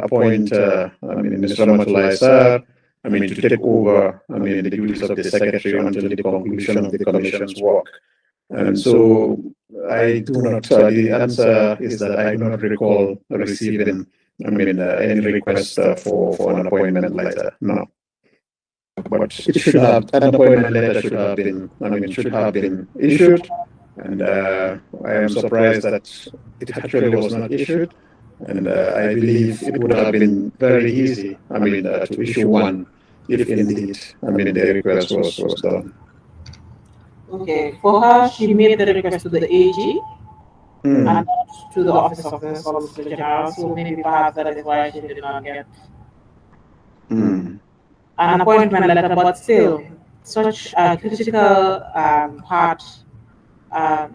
Speaker 1: appoint Mr. Ramatulai Sar. To take over. The duties of the secretary until the conclusion of the commission's work. And so I do not. The answer is that I do not recall receiving. Any request for an appointment letter. No. But it should have an appointment letter should have been issued, and I am surprised that it actually was not issued. And I believe it would have been very easy. To issue one if indeed the request was done.
Speaker 3: Okay, for her, she made the request to the AG and
Speaker 1: Mm.
Speaker 3: not to the Office of the Solicitor General, so maybe perhaps that is why she did not get
Speaker 1: Mm.
Speaker 3: an appointment letter, but still, such a critical part um,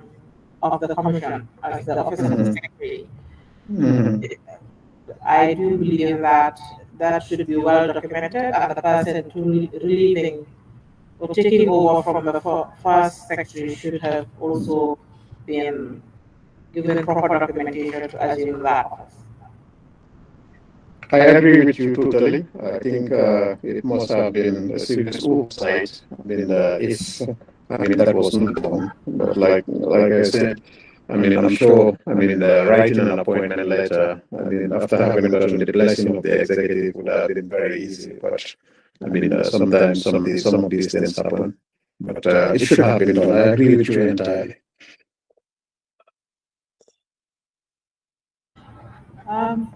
Speaker 3: of the commission as the Office of the
Speaker 1: Mhm.
Speaker 3: Secretary.
Speaker 1: Mhm.
Speaker 3: I do believe that that should be well documented, and the person to relieving or taking over from the first secretary should have also been given proper documentation to assume that office.
Speaker 1: I agree with you totally. I think it must have been a serious oversight. If that was not done. But like I said, I'm sure. Writing an appointment letter. After having gotten the blessing of the executive would have been very easy. But sometimes some of these things happen. But it should have been done. I agree with you entirely.
Speaker 3: Um,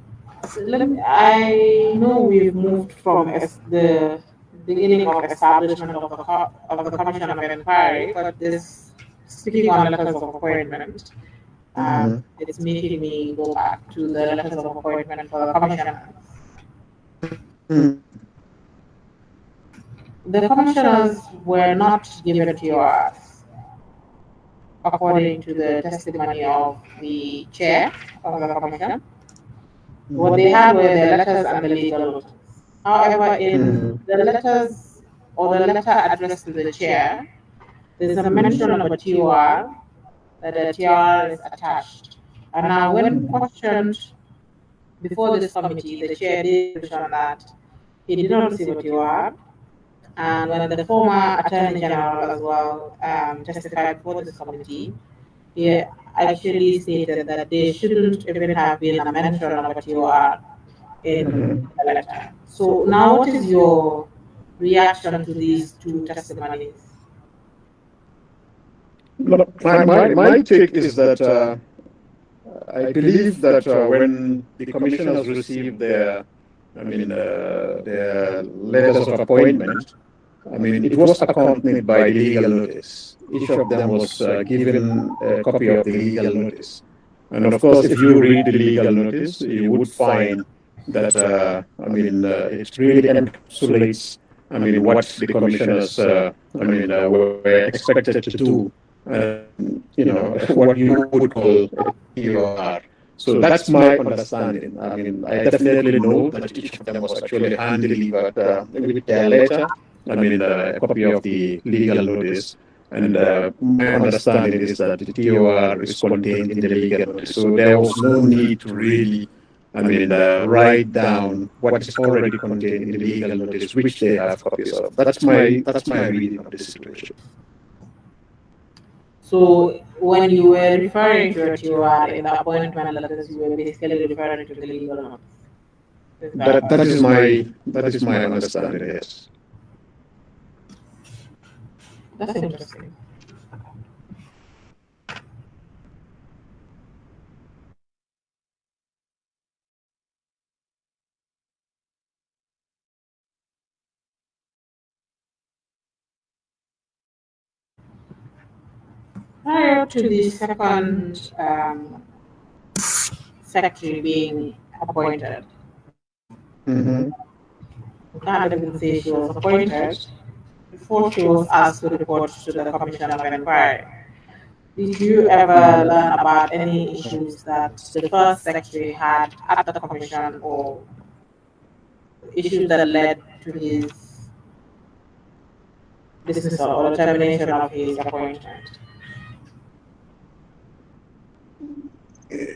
Speaker 3: I know we've moved from the beginning of establishment of the Commission of Inquiry, but this speaking on letters of appointment,
Speaker 1: Mhm.
Speaker 3: it's making me go back to the letters of appointment for the commissioners.
Speaker 1: Mhm.
Speaker 3: The commissioners were not given TORs according to the testimony of the chair of the commission. What they had were the letters and the legal notice. However, in
Speaker 1: Mhm.
Speaker 3: the letters or the letter addressed to the chair, there's a mention of a TOR, that the TOR is attached. And now, when questioned before this committee, the chair did mention that he did not receive a TOR. And when the former Attorney General as well testified before this committee, he actually stated that there shouldn't even have been a mention of a TOR in
Speaker 1: Mhm.
Speaker 3: the letter. So now, what is your reaction to these two testimonies?
Speaker 1: Look, my take is that I believe that when the commissioners received their letters of appointment, it was accompanied by the legal notice. Each of them was given a copy of the legal notice. And of course, if you read the legal notice, you would find that, it really encapsulates, what the commissioners, were expected to do, what you would call a TOR. So that's my understanding. I definitely know that each of them was actually hand delivered with their letter. A copy of the legal notice. And my understanding is that the TOR is contained in the legal notice. So there was no need to really, write down what is already contained in the legal notice, which they have copies of. That's my reading of the situation.
Speaker 3: So when you were referring to it, you are in the appointment letters, you were basically referring to the legal notes. Is that
Speaker 1: That
Speaker 3: correct?
Speaker 1: that is my understanding. Yes.
Speaker 3: That's interesting. Prior to the second secretary being appointed,
Speaker 1: Mm-hmm.
Speaker 3: we can't even say she was appointed before she was asked to report to the Commission of Inquiry. Did you ever learn about any issues that the first secretary had at the commission or issues that led to his dismissal or the termination of his appointment?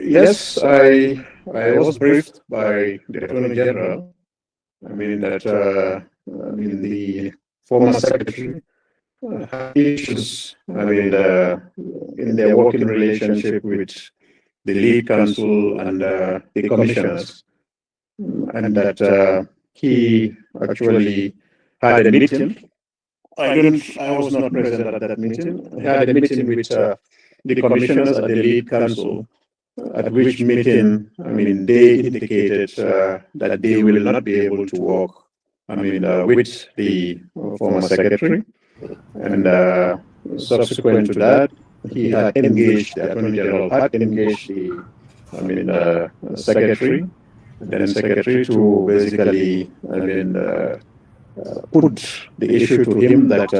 Speaker 1: Yes, I was briefed by the Attorney General. I mean that the former secretary had issues. I mean in their working relationship with the lead counsel and the commissioners, and that he actually had a meeting. I was not present at that meeting. He had a meeting with the commissioners and the lead counsel, at which meeting, I mean, they indicated that they will not be able to work, I mean, with the former secretary. And subsequent to that, he had engaged, the Attorney General had engaged the, I mean, secretary, then secretary to basically, I mean, put the issue to him that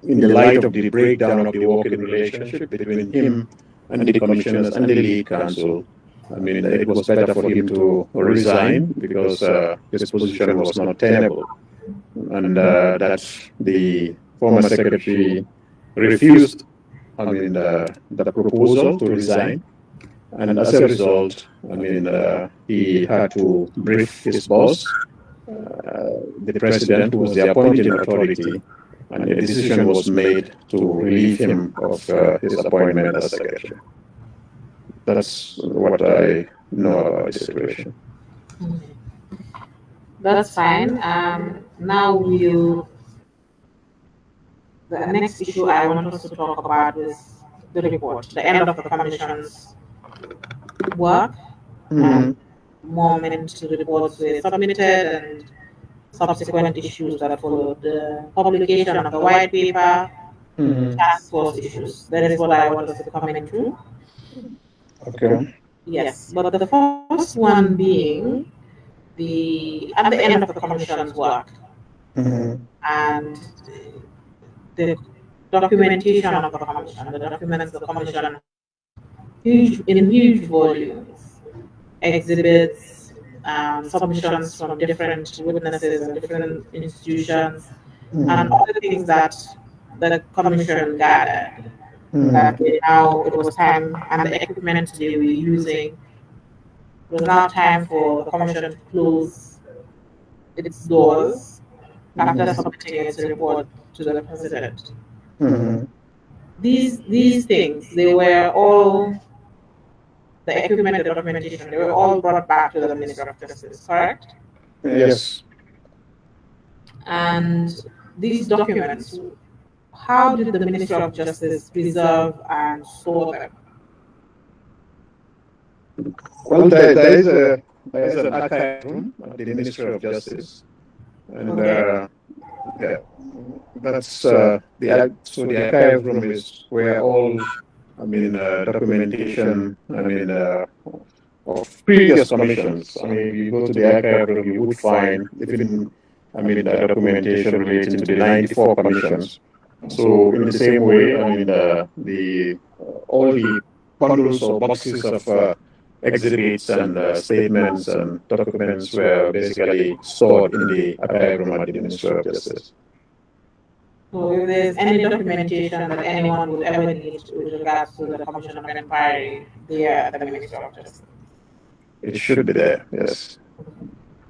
Speaker 1: in the light of the breakdown of the working relationship between him and the commissioners and the lead counsel, I mean, it was better for him to resign because his position was not tenable, and that the former secretary refused, I mean, the proposal to resign, and as a result, I mean, he had to brief his boss, the president, who was the appointing authority, and a decision was made to relieve him of his appointment as secretary. That's what I know about the situation.
Speaker 3: That's fine. Now the next issue I want us to talk about is the report, the end of the commission's work, and moment the reports were submitted and subsequent issues that followed, the publication of the white paper, task force issues. That is what I want us to come into.
Speaker 1: Okay.
Speaker 3: Yes, but the first one being at the end of the commission's work and the documentation of the commission, the documents the commission in huge volumes, exhibits, submissions from different witnesses and different institutions, and other things that the commission gathered. That now it was time, and the equipment they were using, it was now time for the commission to close its doors after submitting its report to the president. These things, they were all the equipment, the documentation, they were all brought back to the Ministry of Justice, correct?
Speaker 1: Yes.
Speaker 3: And these documents, how did the Ministry of Justice preserve and store them?
Speaker 1: Well, there is an archive room at the Ministry of Justice, and yeah, that's the archive room is where all, I mean, documentation, I mean, of previous commissions. I mean, if you go to the archive room, you would find even, I mean, the documentation relating to the 94 commissions. So in the same way, I mean, the all the bundles or boxes of exhibits and statements and documents were basically stored in the archive room at the Ministry of Justice.
Speaker 3: So if there's any documentation that anyone would ever need with regards to the Commission of Inquiry, they are at the Ministry of Justice.
Speaker 1: It should be there, yes.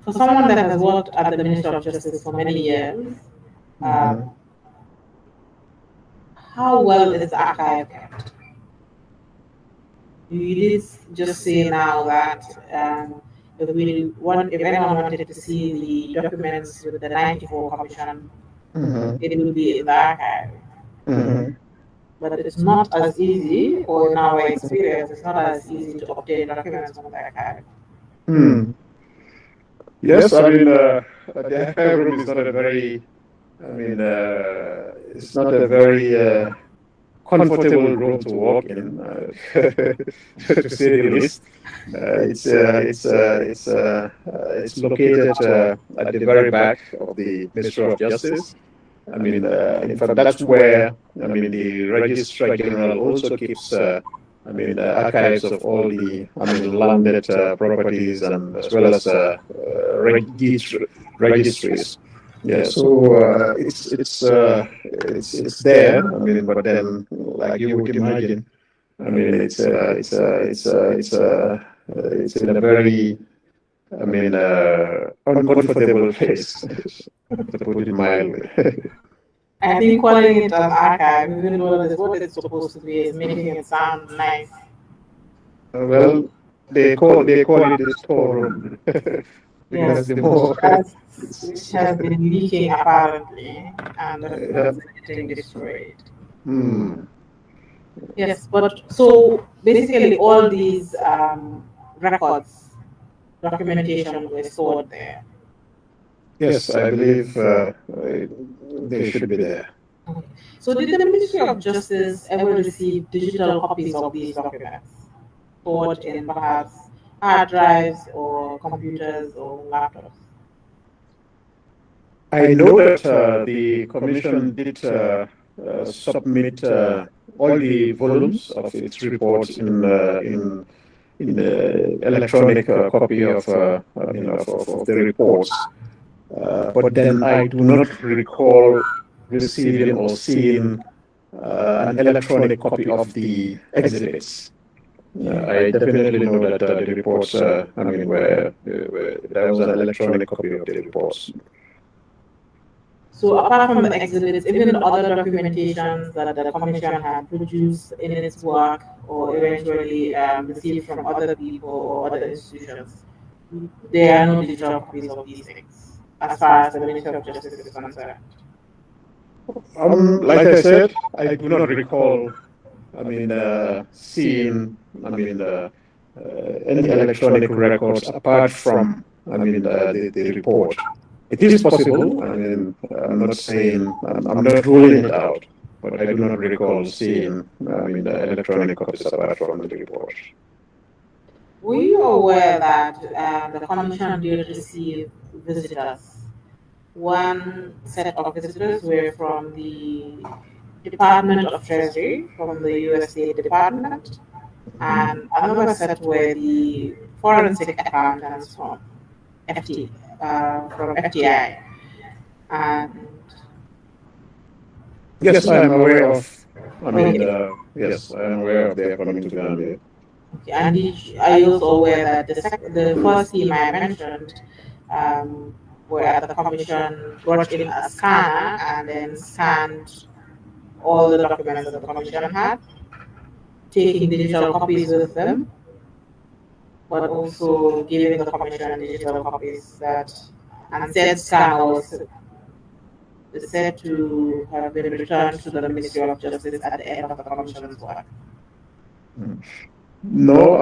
Speaker 3: For someone that has worked at the Ministry of Justice for many years, how well is the archive kept? You did just say now that if anyone wanted to see the documents with the 94 Commission,
Speaker 1: Mm-hmm.
Speaker 3: it would be in the archive.
Speaker 1: Mm-hmm.
Speaker 3: But it's not as easy, or in our experience, it's not as easy to obtain documents from the archive.
Speaker 1: Mm. Yes, the archive room is not a very, it's not a very comfortable room to walk in, to say the least. It's located at the very back of the Ministry of Justice. In fact, that's where the Registrar General also keeps archives of all the landed properties, and as well as deeds registries. Yeah, so it's there. But then, like you would imagine, it's in a very uncomfortable place, to put it mildly.
Speaker 3: I think calling it an archive, even though that's what it's supposed to be, is making it sound nice.
Speaker 1: Well, they call it the storeroom because
Speaker 3: Yes,
Speaker 1: the more
Speaker 3: which
Speaker 1: it's
Speaker 3: has been leaking apparently, and the
Speaker 1: yeah.
Speaker 3: documents are getting destroyed.
Speaker 1: Hmm.
Speaker 3: Yes, but so basically all these records, documentation were stored there.
Speaker 1: Yes, I believe they should be there.
Speaker 3: Okay. So did the Ministry of Justice ever receive digital copies of these documents, stored in perhaps hard drives or computers or laptops?
Speaker 1: I know that the commission did submit all the volumes of its reports in the electronic copy of the reports. But then I do not recall receiving or seeing an electronic copy of the exhibits. I definitely know that the reports, there was an electronic copy of the reports.
Speaker 3: So apart from the exhibits, even the other documentations that the commission had produced in its work or eventually received from other people or other institutions, there are no digital copies of these things as far as the Ministry of Justice is concerned.
Speaker 1: Like I said, I do not recall. Seeing. I mean, uh, any electronic records apart from. The report. It is possible. I'm not saying. I'm not ruling it out, but I do not recall seeing. Electronic copies apart from the report.
Speaker 3: Were you aware that the commission did receive visitors? One set of visitors were from the Department of Treasury, from the US State Department, and another set were the forensic accountants from FTI. And
Speaker 1: Yes, I am aware of.
Speaker 3: okay,
Speaker 1: Yes, I am aware of their coming to Gambia.
Speaker 3: okay. And are you also aware that the first team I mentioned um, were at the commission brought in a scanner and then scanned all the documents that the commission had, taking digital copies with them, but also giving the commission digital copies that, and said scanner was said to have been returned to the Ministry of Justice at the end of the commission's work.
Speaker 1: No,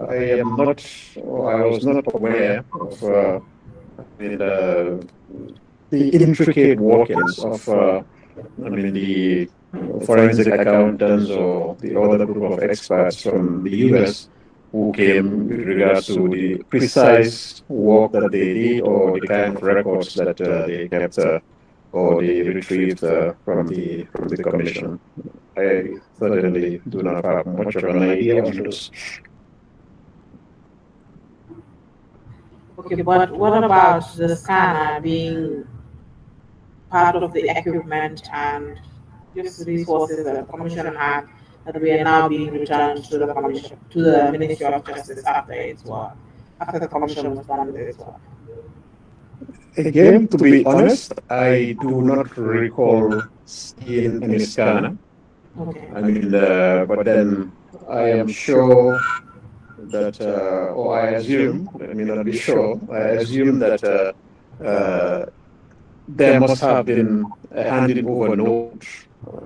Speaker 1: I am not, or I was not aware of mean, uh, the intricate workings of, the forensic accountants or the other group of experts from the US who came with regards to the precise work that they did or the kind of records that they kept or they retrieved from the commission. I certainly do not have much of an idea on those.
Speaker 3: Okay, but what about the scanner being part of the equipment and just resources that the commission had that we are now being returned to the commission, to the Ministry of Justice after its work, after the commission was done with its work?
Speaker 1: Again, to be honest, I do not recall seeing any scanner.
Speaker 3: Okay.
Speaker 1: I mean, but then I am sure that, or I assume, let me not be sure, I assume that uh, there must have been a handing over note.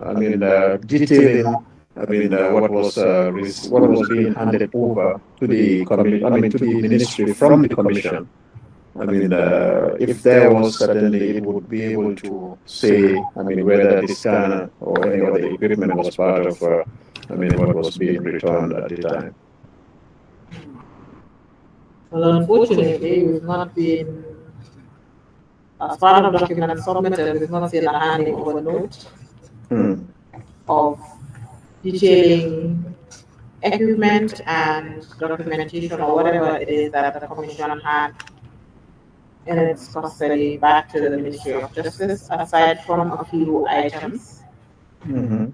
Speaker 1: I mean, detailing. I mean, what was being handed over to the I mean, to the ministry from the commission. I mean, if there was, certainly it would be able to say, I mean, whether the scanner or any other equipment was part of, I mean, what was being returned at the time.
Speaker 3: Well, unfortunately, we've not been, as part of documents submitted, we've not seen a handing over note
Speaker 1: Hmm.
Speaker 3: of detailing equipment and documentation or whatever it is that the commission had in its custody back to the Ministry of Justice, aside from a few items
Speaker 1: Mm-hmm.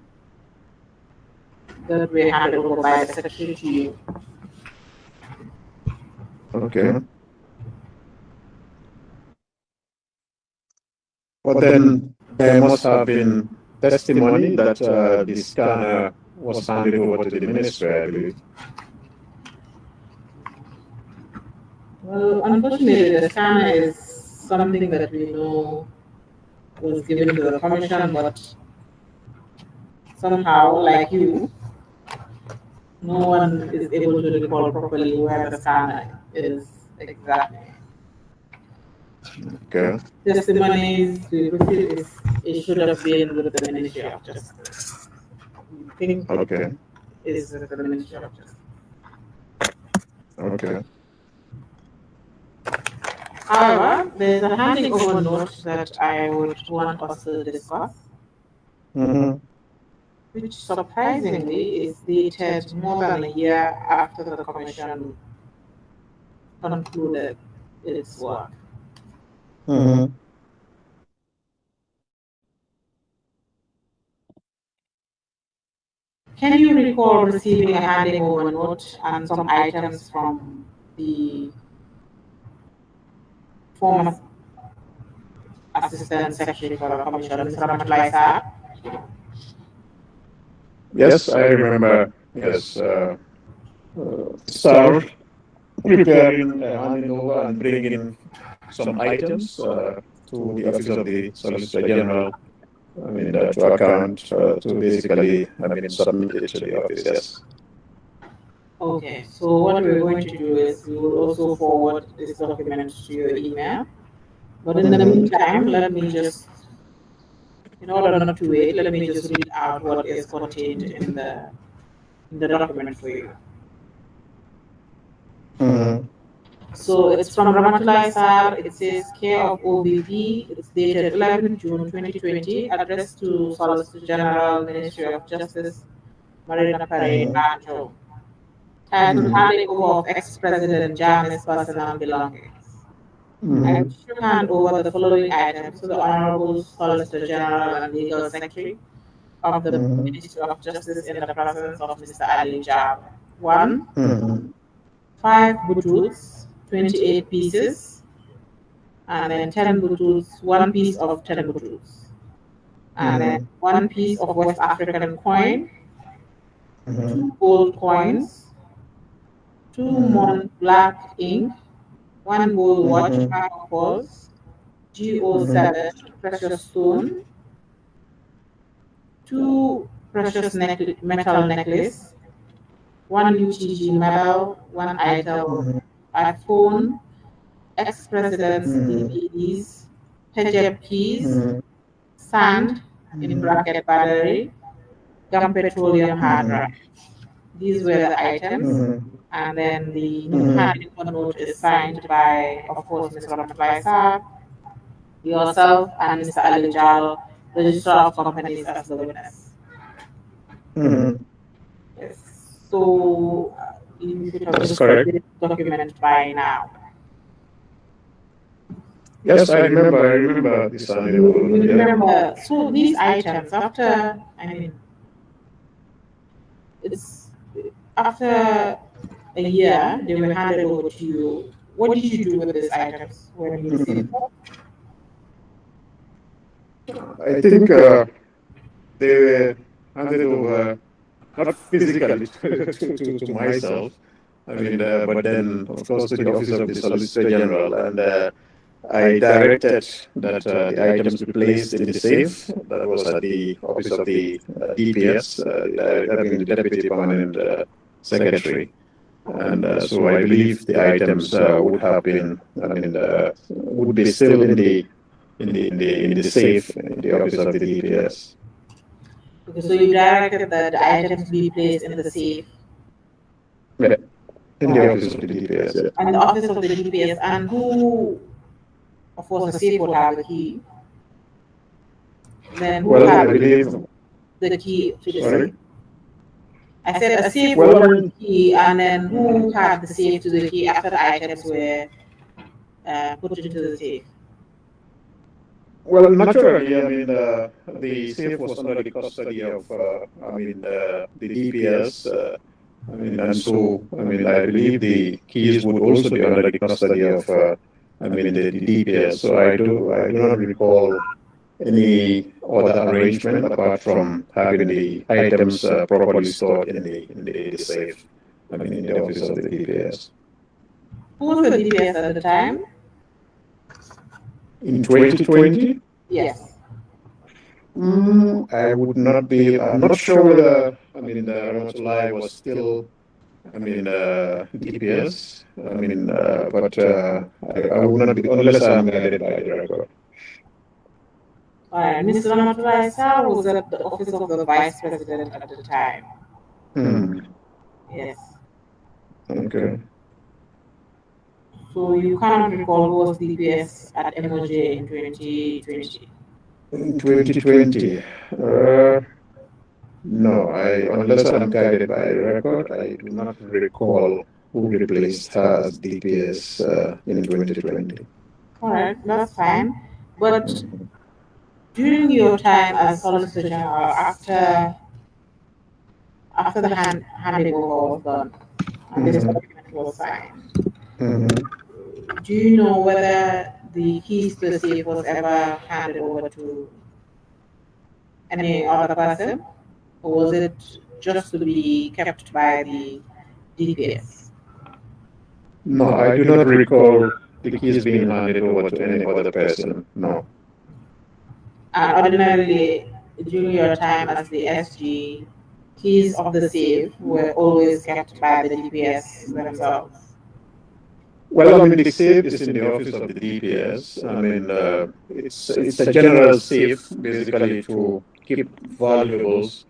Speaker 3: that were handed over by the Secretary to you.
Speaker 1: Okay. But then there must have been testimony that the scanner was handed over to the ministry, I believe.
Speaker 3: Well, unfortunately, the scanner is something that we know was given to the commission, but somehow, like you, no one is able to recall properly where the scanner is exactly.
Speaker 1: Okay.
Speaker 3: Testimonies we received is it should have been with the Ministry of Justice. We think it
Speaker 1: Okay.
Speaker 3: is with the Ministry of Justice.
Speaker 1: Okay.
Speaker 3: However, there's a handing over note that I would want us to discuss,
Speaker 1: Mm-hmm.
Speaker 3: which surprisingly is dated more than a year after the commission concluded its work.
Speaker 1: Mm-hmm.
Speaker 3: Can you recall receiving a handing over note and some items from the former Assistant Secretary for the Commission, Mr. Ramatlai Saab?
Speaker 1: Yes, I remember. Yes, sir, preparing, handing over, and bringing some items to the office of the Solicitor General. I mean, to account, to basically, I mean, submit it to the office. Yes.
Speaker 3: Okay, so what we're going to do is we will also forward this document to your email. But in the meantime, let me just, in order not to wait, let me just read out what is contained in the document for you.
Speaker 1: Mm-hmm.
Speaker 3: So it's from Ramatullah Sar. It says care of OVP. It's dated 11 June 2020, addressed to Solicitor General, Ministry of Justice, Marina Parade, Banjo. Titled handing over of ex-President Jammeh's personal belongings. I wish to hand over the following items to the Honorable Solicitor General and Legal Secretary of the Ministry of Justice in the presence of Mr. Ali Jammeh. 1. 5 butoots, 28 pieces, and then 10 butoots, 1 piece of 10 butoots, and then 1 piece of West African coin, 2 gold coins, 2 Mon black ink, 1 gold watch, mark of balls, GO7 precious stone, 2 precious metal necklace, 1 UTG medal, 1 idol, a phone, ex-president's DVDs, hijab keys, sand, in bracket battery, gum petroleum hard drive. These were the items. And then the handing over note is signed by, of course, Mr. Ramatlai Saab, yourself, and Mr. Ali Jal, Registrar of Companies, as the witness. Yes. So you should have
Speaker 1: That's correct.
Speaker 3: this document by now.
Speaker 1: Yes, I remember. I remember this animal.
Speaker 3: You
Speaker 1: Yeah.
Speaker 3: remember, so these items, after, I mean, it's after a year, they were handed over to you. What did you do with these items when you received them?
Speaker 1: I think they were handed over, not physically to myself. I mean, but then, of course, to the office of the Solicitor General, and I directed that the items be placed in the safe that was at the office of the DPS, I mean, the Deputy Permanent Secretary. And so I believe the items would have been, I mean, would be still in the safe in the office of the DPS.
Speaker 3: Okay, so you directed that the items be placed in the safe.
Speaker 1: Yeah, in
Speaker 3: All
Speaker 1: the
Speaker 3: right.
Speaker 1: office of the DPS. Yeah.
Speaker 3: And the office of the DPS, and who, of course, the safe would have the key. Then who
Speaker 1: Well, I
Speaker 3: had
Speaker 1: believe.
Speaker 3: the key to the
Speaker 1: Sorry.
Speaker 3: safe? I said a safe would
Speaker 1: Well, I
Speaker 3: have
Speaker 1: mean,
Speaker 3: the key, and then who had the safe to the key after the items were put into the safe?
Speaker 1: well, naturally, I mean, the safe was under the custody of, I mean, the DPS. I mean, and so, I mean, I believe the keys would also be under the custody of, I mean, the DPS. So I do not recall any other arrangement apart from having the items properly stored in the safe. I mean, in the office of the DPS.
Speaker 3: Who was the DPS at the time?
Speaker 1: In 2020,
Speaker 3: Yes.
Speaker 1: I would not be. I'm not sure whether, I mean, Ramatullah was still, I mean, DPS. I mean, but I would not be unless I'm guided by the record.
Speaker 3: All right. Mr. Ramaphosa was at the office of the vice president at the time.
Speaker 1: Hmm.
Speaker 3: Yes.
Speaker 1: Okay.
Speaker 3: So you cannot recall who was DPS at MOJ in 2020.
Speaker 1: In 2020, no, unless I'm guided by the record, I do not recall who replaced her as DPS in 2020.
Speaker 3: All right, that's fine. But during your time as Solicitor General, after the handing over was done and this
Speaker 1: Mhm.
Speaker 3: document was signed,
Speaker 1: Mhm.
Speaker 3: do you know whether the keys to the safe was ever handed over to any other person, or was it just to be kept by the DPS?
Speaker 1: No, I do not recall the keys being handed over to any other person. No.
Speaker 3: And ordinarily, during your time as the SG, keys of the safe were always kept by the DPS themselves.
Speaker 1: Well, I mean, the safe is in the office of the DPS. I mean, it's a general safe, basically, to keep valuables.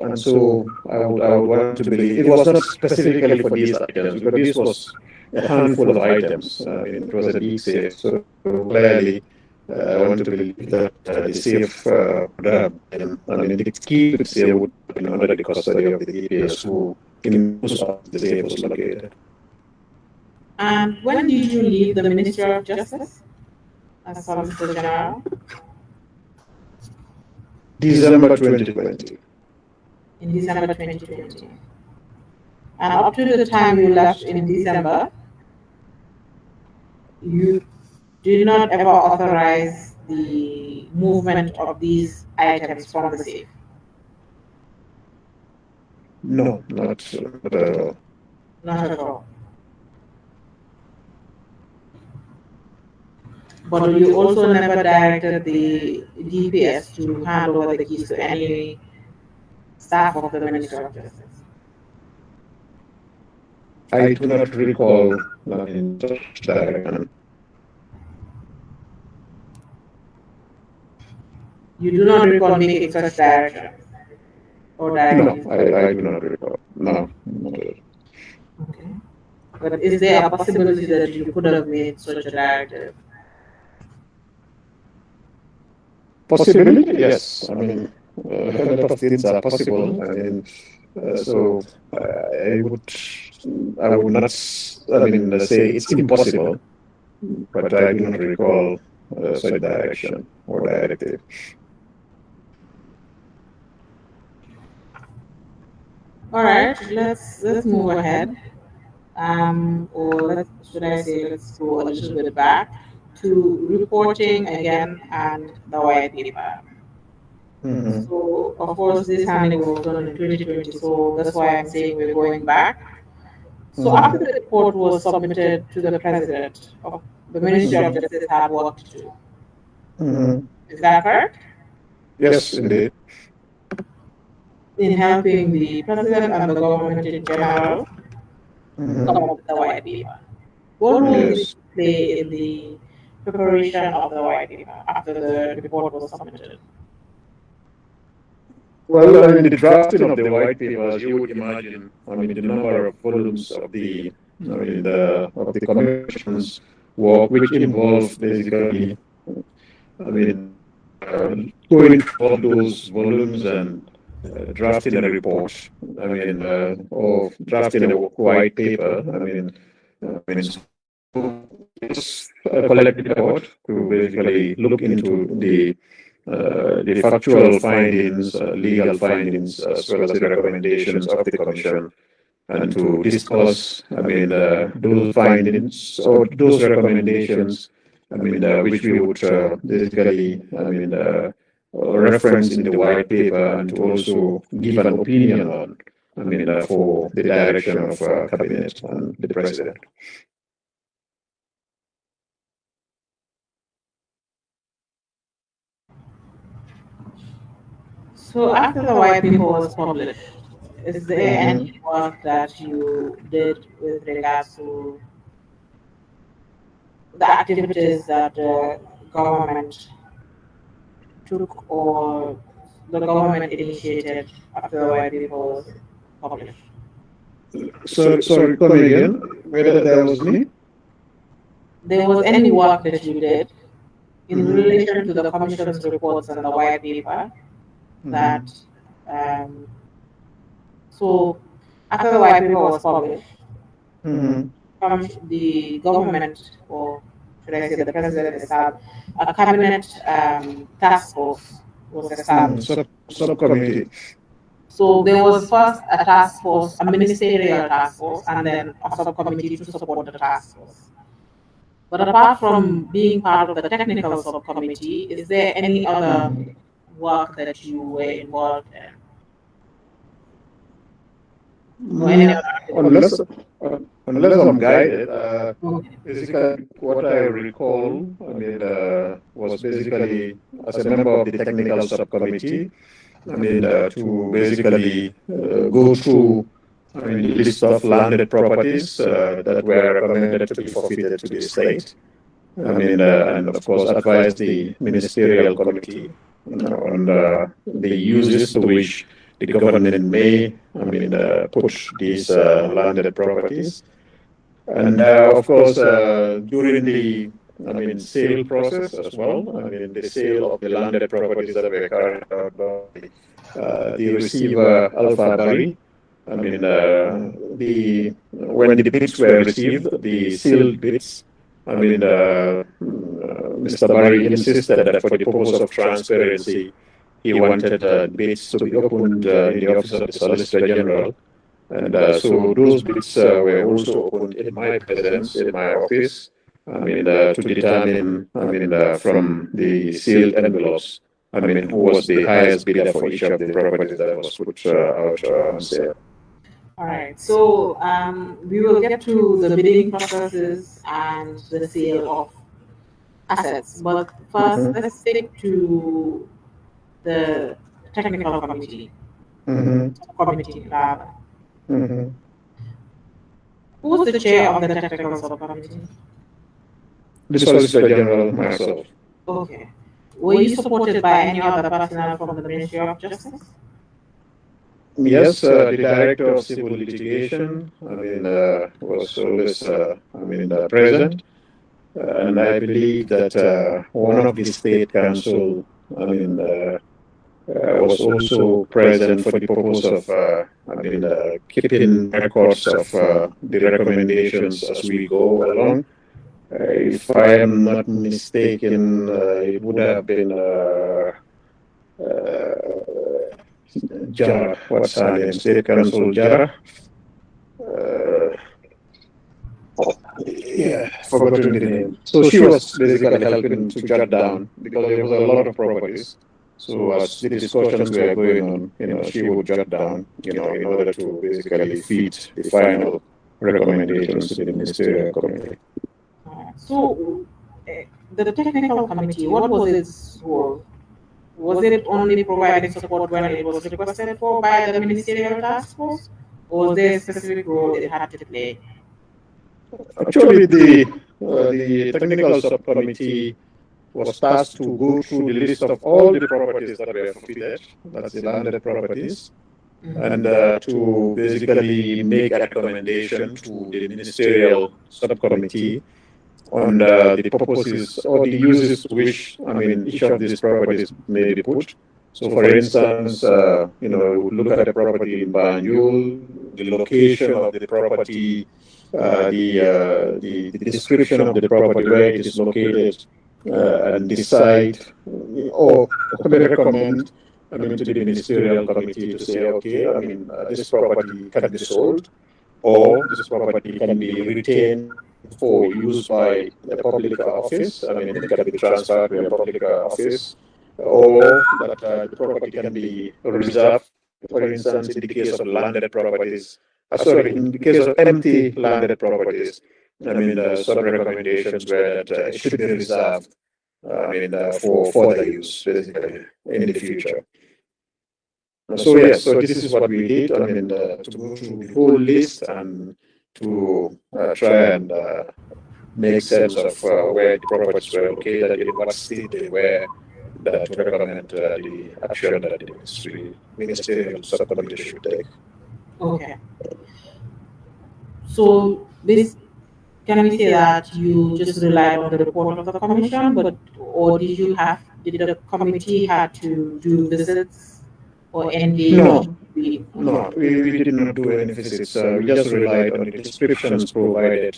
Speaker 1: And so I would want to believe it was not specifically for these items, because this was a handful of items. I mean, it was a big safe. So clearly, I want to believe that the safe would have been, I mean, the key to the safe would have been under the custody of the DPS, in whose office the safe was located.
Speaker 3: And when did you leave the Ministry of Justice as Solicitor General?
Speaker 1: December 2020.
Speaker 3: In December 2020. And up to the time you left in December, you did not ever authorize the movement of these items from the safe.
Speaker 1: No, not at all.
Speaker 3: Not at all. But you also never directed the DPS to hand over the keys to any staff of the Ministry of Justice.
Speaker 1: I do not recall, I mean, such direction.
Speaker 3: You do not recall making such direction or
Speaker 1: No,
Speaker 3: directives.
Speaker 1: I do not recall. No, not at all.
Speaker 3: Okay. But is there a possibility that you could have made such a directive?
Speaker 1: Possibility, yes. I mean, a lot of things are possible. I mean, so I would, I would not, I mean, say it's impossible, but I do not recall such direction or directive.
Speaker 3: All right, let's move ahead. Or should I say, let's go a little bit back to reporting again and the white paper.
Speaker 1: Mm-hmm.
Speaker 3: So, of course, this handling was done in 2020, so that's why I'm saying we're going back. So, after
Speaker 1: Mm-hmm.
Speaker 3: the report was submitted to the president, the Ministry of Justice had work to do.
Speaker 1: Mm-hmm.
Speaker 3: Is that correct?
Speaker 1: Yes, indeed.
Speaker 3: In helping the president and the government in general come
Speaker 1: Mm-hmm.
Speaker 3: up with the white paper. What role did
Speaker 1: Yes.
Speaker 3: you play in the preparation of the white paper after the report was submitted?
Speaker 1: Well, I mean, the drafting of the white paper, as you would imagine, I mean, the number of volumes of the commission's work, which involve basically, I mean, going through all those volumes and drafting a report. I mean, or drafting a white paper. It's a collective effort to basically look into the factual findings, legal findings, as well as the recommendations of the Commission, and to discuss, those findings or those recommendations, which we would basically, reference in the white paper, and to also give an opinion on, for the direction of cabinet and the president.
Speaker 3: So, after the white paper was published, is there any
Speaker 1: Mhm.
Speaker 3: work that you did with regards to the activities that the government took or the government initiated after the white paper was published?
Speaker 1: Sorry, come again. Whether there was me?
Speaker 3: There was any work that you did in
Speaker 1: Mhm.
Speaker 3: relation to the commission's reports and the white paper that
Speaker 1: Mhm.
Speaker 3: um, so after the white paper was published,
Speaker 1: Mhm.
Speaker 3: the government, or should I say the president, established a cabinet task force was
Speaker 1: Mhm.
Speaker 3: established.
Speaker 1: Subcommittee.
Speaker 3: So there was first a task force, a ministerial task force, and then a subcommittee to support the task force. But apart from being part of the technical subcommittee, is there any other
Speaker 1: Mhm.
Speaker 3: work that you were involved in, or any
Speaker 1: Mm,
Speaker 3: other activity?
Speaker 1: unless unless I'm guided,
Speaker 3: Okay.
Speaker 1: basically what I recall, was basically as a member of the technical subcommittee. To basically go through, the list of landed properties that were recommended to be forfeited to the state. And of course, advise the ministerial committee, on the uses to which the government may, put these landed properties. And of course, during the, sale process as well. The sale of the landed properties that were carried out by the receiver Alpha Bari. The when the bids were received, the sealed bids, Mr. Barry insisted that for the purpose of transparency, he wanted bids to be opened in the office of the Solicitor General. And so those bids were also opened in my presence, in my office, to determine, from the sealed envelopes, who was the highest bidder for each of the properties that was put out on sale.
Speaker 3: All right. So we will get to the bidding processes and the sale of assets, but first
Speaker 1: Mhm.
Speaker 3: let's stick to the technical committee,
Speaker 1: Mhm.
Speaker 3: committee rather.
Speaker 1: Mhm.
Speaker 3: Who's the chair of the technical subcommittee?
Speaker 1: The Solicitor General, myself.
Speaker 3: Okay. Were you supported by any other personnel from the Ministry of Justice?
Speaker 1: Yes, the Director of Civil Litigation, was always, present. And I believe that one of the state council, was also present for the purpose of, keeping records of the recommendations as we go along. If I am not mistaken, it would have been Jara, what's her name? State Council Jara. Uh, Yeah, forgotten the name. So she was basically helping to jot down because there was a lot of properties. So as the discussions were going on, she would jot down, in order to basically feed the final recommendations to the ministerial committee.
Speaker 3: So, the technical committee, what was its role? Was it only providing support when it was requested for by the ministerial task force, or was there a specific role it had to play?
Speaker 1: Actually, the technical subcommittee was tasked to go through the list of all the properties that were forfeited, that's the landed properties, and to basically make a recommendation to the ministerial subcommittee on the purposes or the uses to which, each of these properties may be put. So, for instance, we would look at a property in Banjul, the location of the property, the description of the property, where it is located, and decide or recommend, to the ministerial committee to say, okay, this property can be sold or this property can be retained for use by a public office. It can be transferred to a public office, or that the property can be reserved, for instance, in the case of landed properties. Sorry, in the case of empty landed properties, some recommendations were that it should be reserved, for further use, basically, in the future. So yes, so this is what we did. To go through the whole list and to try and make sense of where the properties were located, in what state they were, to recommend the action that the ministerial subcommittee should take.
Speaker 3: Okay. So this, can we say that you just relied on the report of the commission, but or did the committee had to do visits or engage?
Speaker 1: No, no, we did not do any visits. We just relied on the descriptions provided,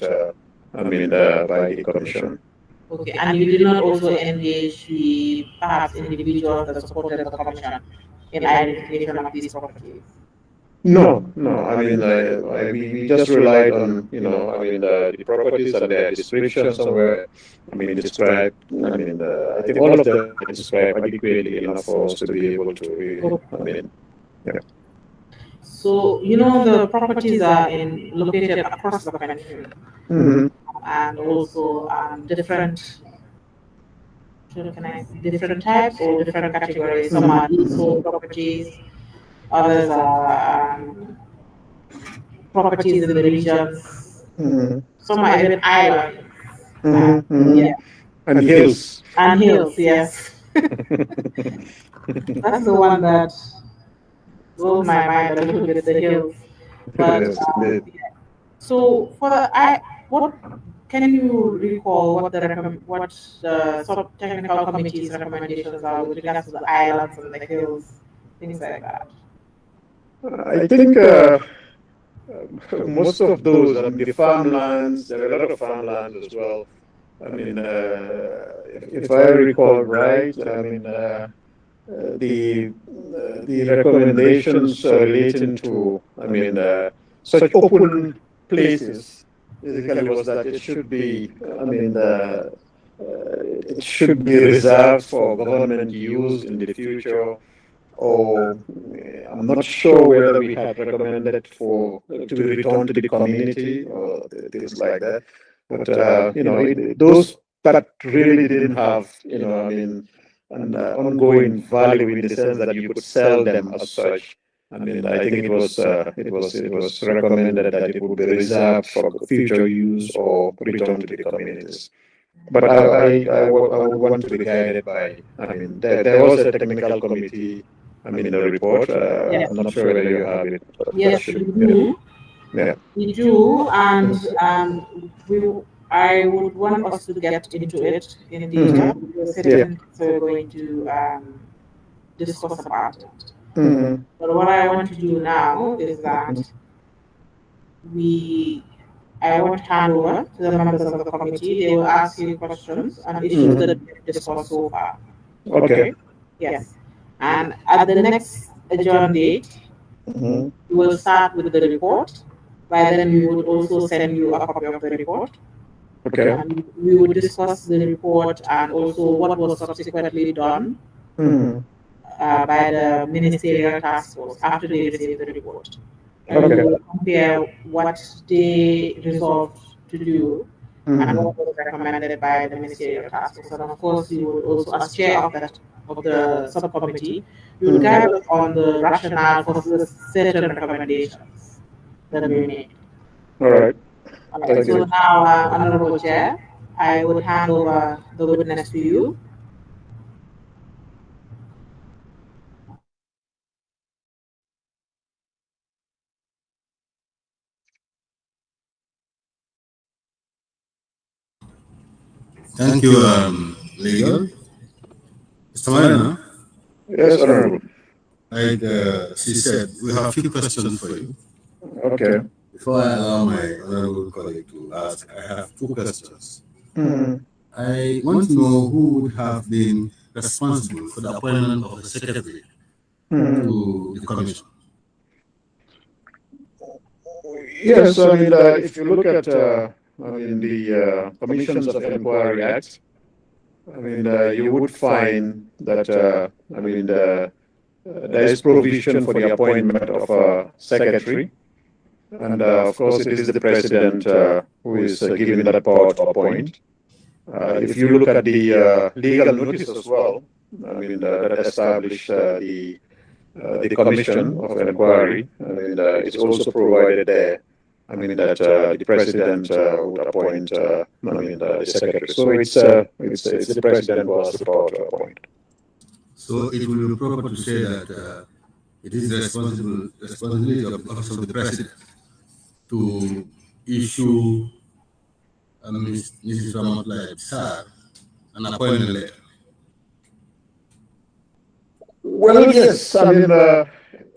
Speaker 1: by the commission.
Speaker 3: Okay, and you did not also engage the perhaps individuals that supported the commission in identification of these properties?
Speaker 1: No, no. We just relied on, the properties and their description somewhere. Described. I think all of them are described adequately enough for us to be able to really, yeah.
Speaker 3: So, the properties are located across the country,
Speaker 1: Mm-hmm.
Speaker 3: and also different, different types or different categories. Some are leasehold properties, others are properties in the regions.
Speaker 1: Mm-hmm.
Speaker 3: Some are even islands.
Speaker 1: Mm-hmm. Mm-hmm.
Speaker 3: Yeah.
Speaker 1: And hills.
Speaker 3: And hills, yes. That's the one that blows my mind a little bit, the hills. But
Speaker 1: Yes, indeed.
Speaker 3: so for what can you recall what what sort of technical committee's recommendations are with regards to the islands and the hills, things like that?
Speaker 1: I think most of those, the farmlands, there are a lot of farmlands as well. If I recall right, the recommendations relating to, such open places, basically was that it should be, it should be reserved for government use in the future. Or I'm not sure whether we had recommended for to be returned to the community or things like that. But those that really didn't have, an ongoing value in the sense that you could sell them as such. I think it was recommended that it would be reserved for future use or returned to the communities. But I would want to be guided by. There was a technical committee. In the report.
Speaker 3: Yes.
Speaker 1: I'm not sure whether you have it.
Speaker 3: Yes, we do.
Speaker 1: Yeah.
Speaker 3: We do, and I would want us to get into it in detail. We're going to discuss about it.
Speaker 1: Mm-hmm.
Speaker 3: But what I want to do now is that I want to hand over to the members of the committee. They will ask you questions on issues that we've discussed so far.
Speaker 1: Okay.
Speaker 3: Yes. And at the next adjourned date, we will start with the report. By then, we would also send you a copy of the report.
Speaker 1: Okay.
Speaker 3: and we would discuss the report and also what was subsequently done
Speaker 1: Mhm.
Speaker 3: by the ministerial task force after they received the report. And we
Speaker 1: Okay.
Speaker 3: will compare what they resolved to do and
Speaker 1: Mhm.
Speaker 3: what was recommended by the ministerial task force. And of course, you would also, as chair of that of the subcommittee, you would guide
Speaker 1: Mhm.
Speaker 3: us on the rationale for the certain recommendations that we made.
Speaker 1: All right.
Speaker 3: All right.
Speaker 1: Thank
Speaker 3: So
Speaker 1: you.
Speaker 3: now, Honorable Chair, I would hand over the witness to you.
Speaker 2: Thank you, legal. Mr. Marina,
Speaker 1: Yes, Honorable.
Speaker 2: like she said, we have few questions for you.
Speaker 1: Okay.
Speaker 2: Before I allow my honorable colleague to ask, I have two questions.
Speaker 1: Mhm.
Speaker 2: I want to know who would have been responsible for the appointment of a secretary
Speaker 1: Mhm.
Speaker 2: to the commission.
Speaker 1: Yes, I mean, if you look at, I mean, the Commissions of Inquiry Act, I mean, you would find that, I mean, there is provision for the appointment of a secretary. And of course, it is the president who is given that power to appoint. If you look at the legal notice as well, I mean, that established the commission of inquiry. I mean, it's also provided there. I mean that the president would appoint. I mean the secretary. So it's the president who has the power to appoint.
Speaker 2: So it will be proper to say that it is the responsibility of the office of the president to issue Mrs. Ramotla Sar an appointment letter.
Speaker 1: Well, yes. I mean,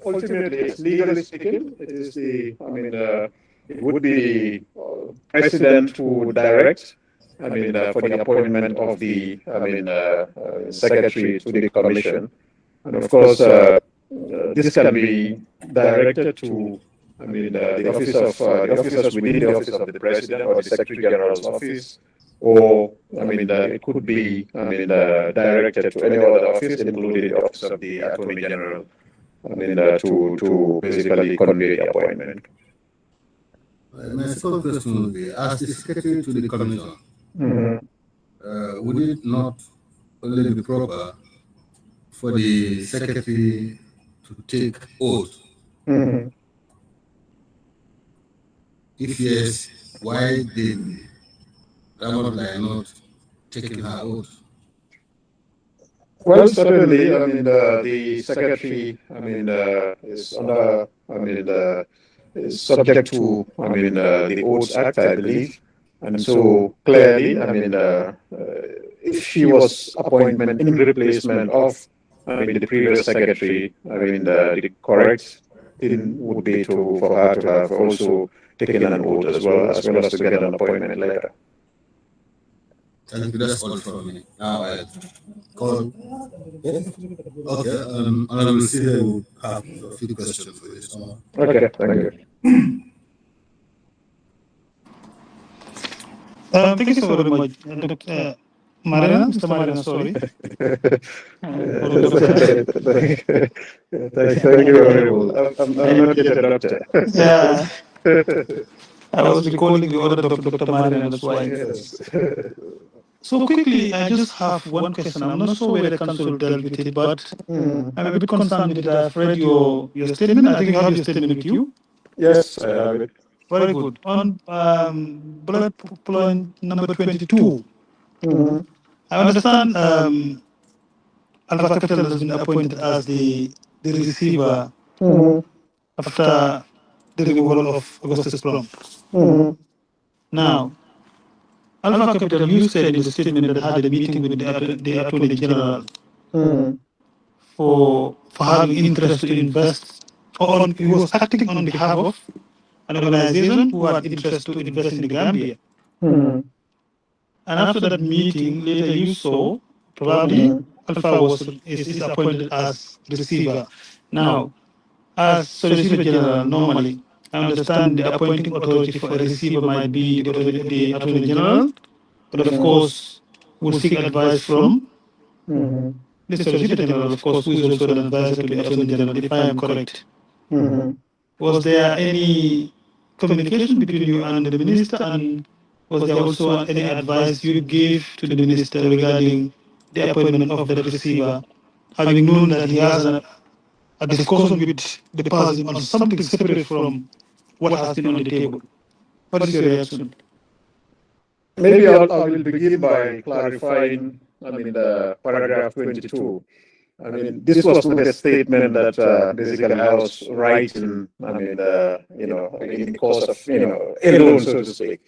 Speaker 1: ultimately, it's legally speaking, it is the. I mean, it would be the president who would direct. I mean, for the appointment of the. I mean, secretary to the commission. And of course, this can be directed to, I mean, the officers within the office of the president or the secretary general's office, or I mean, it could be, I mean, directed to any other office, including the office of the attorney general. I mean, to basically convey the appointment.
Speaker 2: My second question would be, as the secretary to the commission,
Speaker 1: Mhm.
Speaker 2: would it not only be proper for the secretary to take oath?
Speaker 1: Mhm.
Speaker 2: If yes, why did Ramotla not taking her oath?
Speaker 1: Well, certainly, I mean, the secretary, I mean, is under, I mean, is subject to, I mean, the Oaths Act, I believe. And so clearly, I mean, if she was appointment in replacement of, I mean, the previous secretary, I mean, the correct thing would be to for her to have also taken an oath as well as to get an appointment later.
Speaker 2: Thank you. That's all from me. Now I call. Okay. And I will see here will have a few questions for this.
Speaker 1: Okay, thank you.
Speaker 4: Thank you so very much, Dr. Marina, Mr. Marina, sorry.
Speaker 1: Thank you, Honorable. I'm not yet a doctor.
Speaker 4: Yeah, I was recalling the other Dr. Marina, that's why.
Speaker 1: Yes.
Speaker 4: So quickly, I just have one question. I'm not sure whether the council dealt with it, but
Speaker 1: Mhm.
Speaker 4: I'm a bit concerned with it. I've read your statement. I think you have your statement with you.
Speaker 1: Yes, I have it.
Speaker 4: Very good. On bullet point number 22,
Speaker 1: Mhm.
Speaker 4: I understand Alpha Capital has been appointed as the receiver
Speaker 1: Mhm.
Speaker 4: after the removal of Augustus Plum.
Speaker 1: Mhm.
Speaker 4: Now, Alpha Capital, you said in the statement that had a meeting with the Attorney General
Speaker 1: Mhm.
Speaker 4: for having interest to invest, or he was acting on behalf of an organization who had interest to invest in the Gambia.
Speaker 1: Mhm.
Speaker 4: And after that meeting, later you saw probably
Speaker 1: Mhm.
Speaker 4: Alpha is appointed as receiver. Now, as Solicitor General, normally, I understand the appointing authority for a receiver might be the Attorney General, but of course, we'll seek advice from
Speaker 1: Mhm.
Speaker 4: the Solicitor General, of course, who is also an advisor to the Attorney General, if I am correct.
Speaker 1: Mhm.
Speaker 4: Was there any communication between you and the minister, and was there also any advice you gave to the minister regarding the appointment of that receiver, having known that he has a discussion with the person on something separate from what has been on the table? What is your reaction?
Speaker 1: Maybe I will begin by clarifying, the paragraph 22. This was not a statement that basically I was writing, in the course of, alone, so to speak.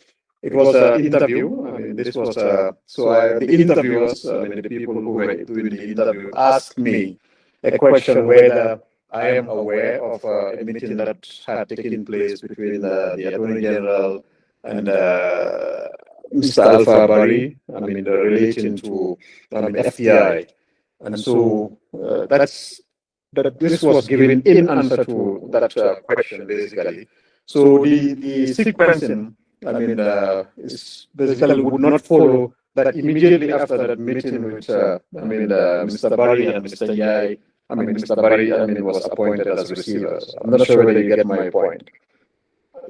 Speaker 1: It was an interview. This was, the interviewers, the people who were doing the interview asked me a question whether I am aware of a meeting that had taken place between the Attorney General and Mr. Alpha Bari, relating to FTI. And so that this was given in answer to that question, basically. So the sequencing, is basically would not follow that immediately after that meeting with, Mr. Barry and Mr. Yai. Mr. Barry, was appointed as receivers. I'm not sure whether you get my point.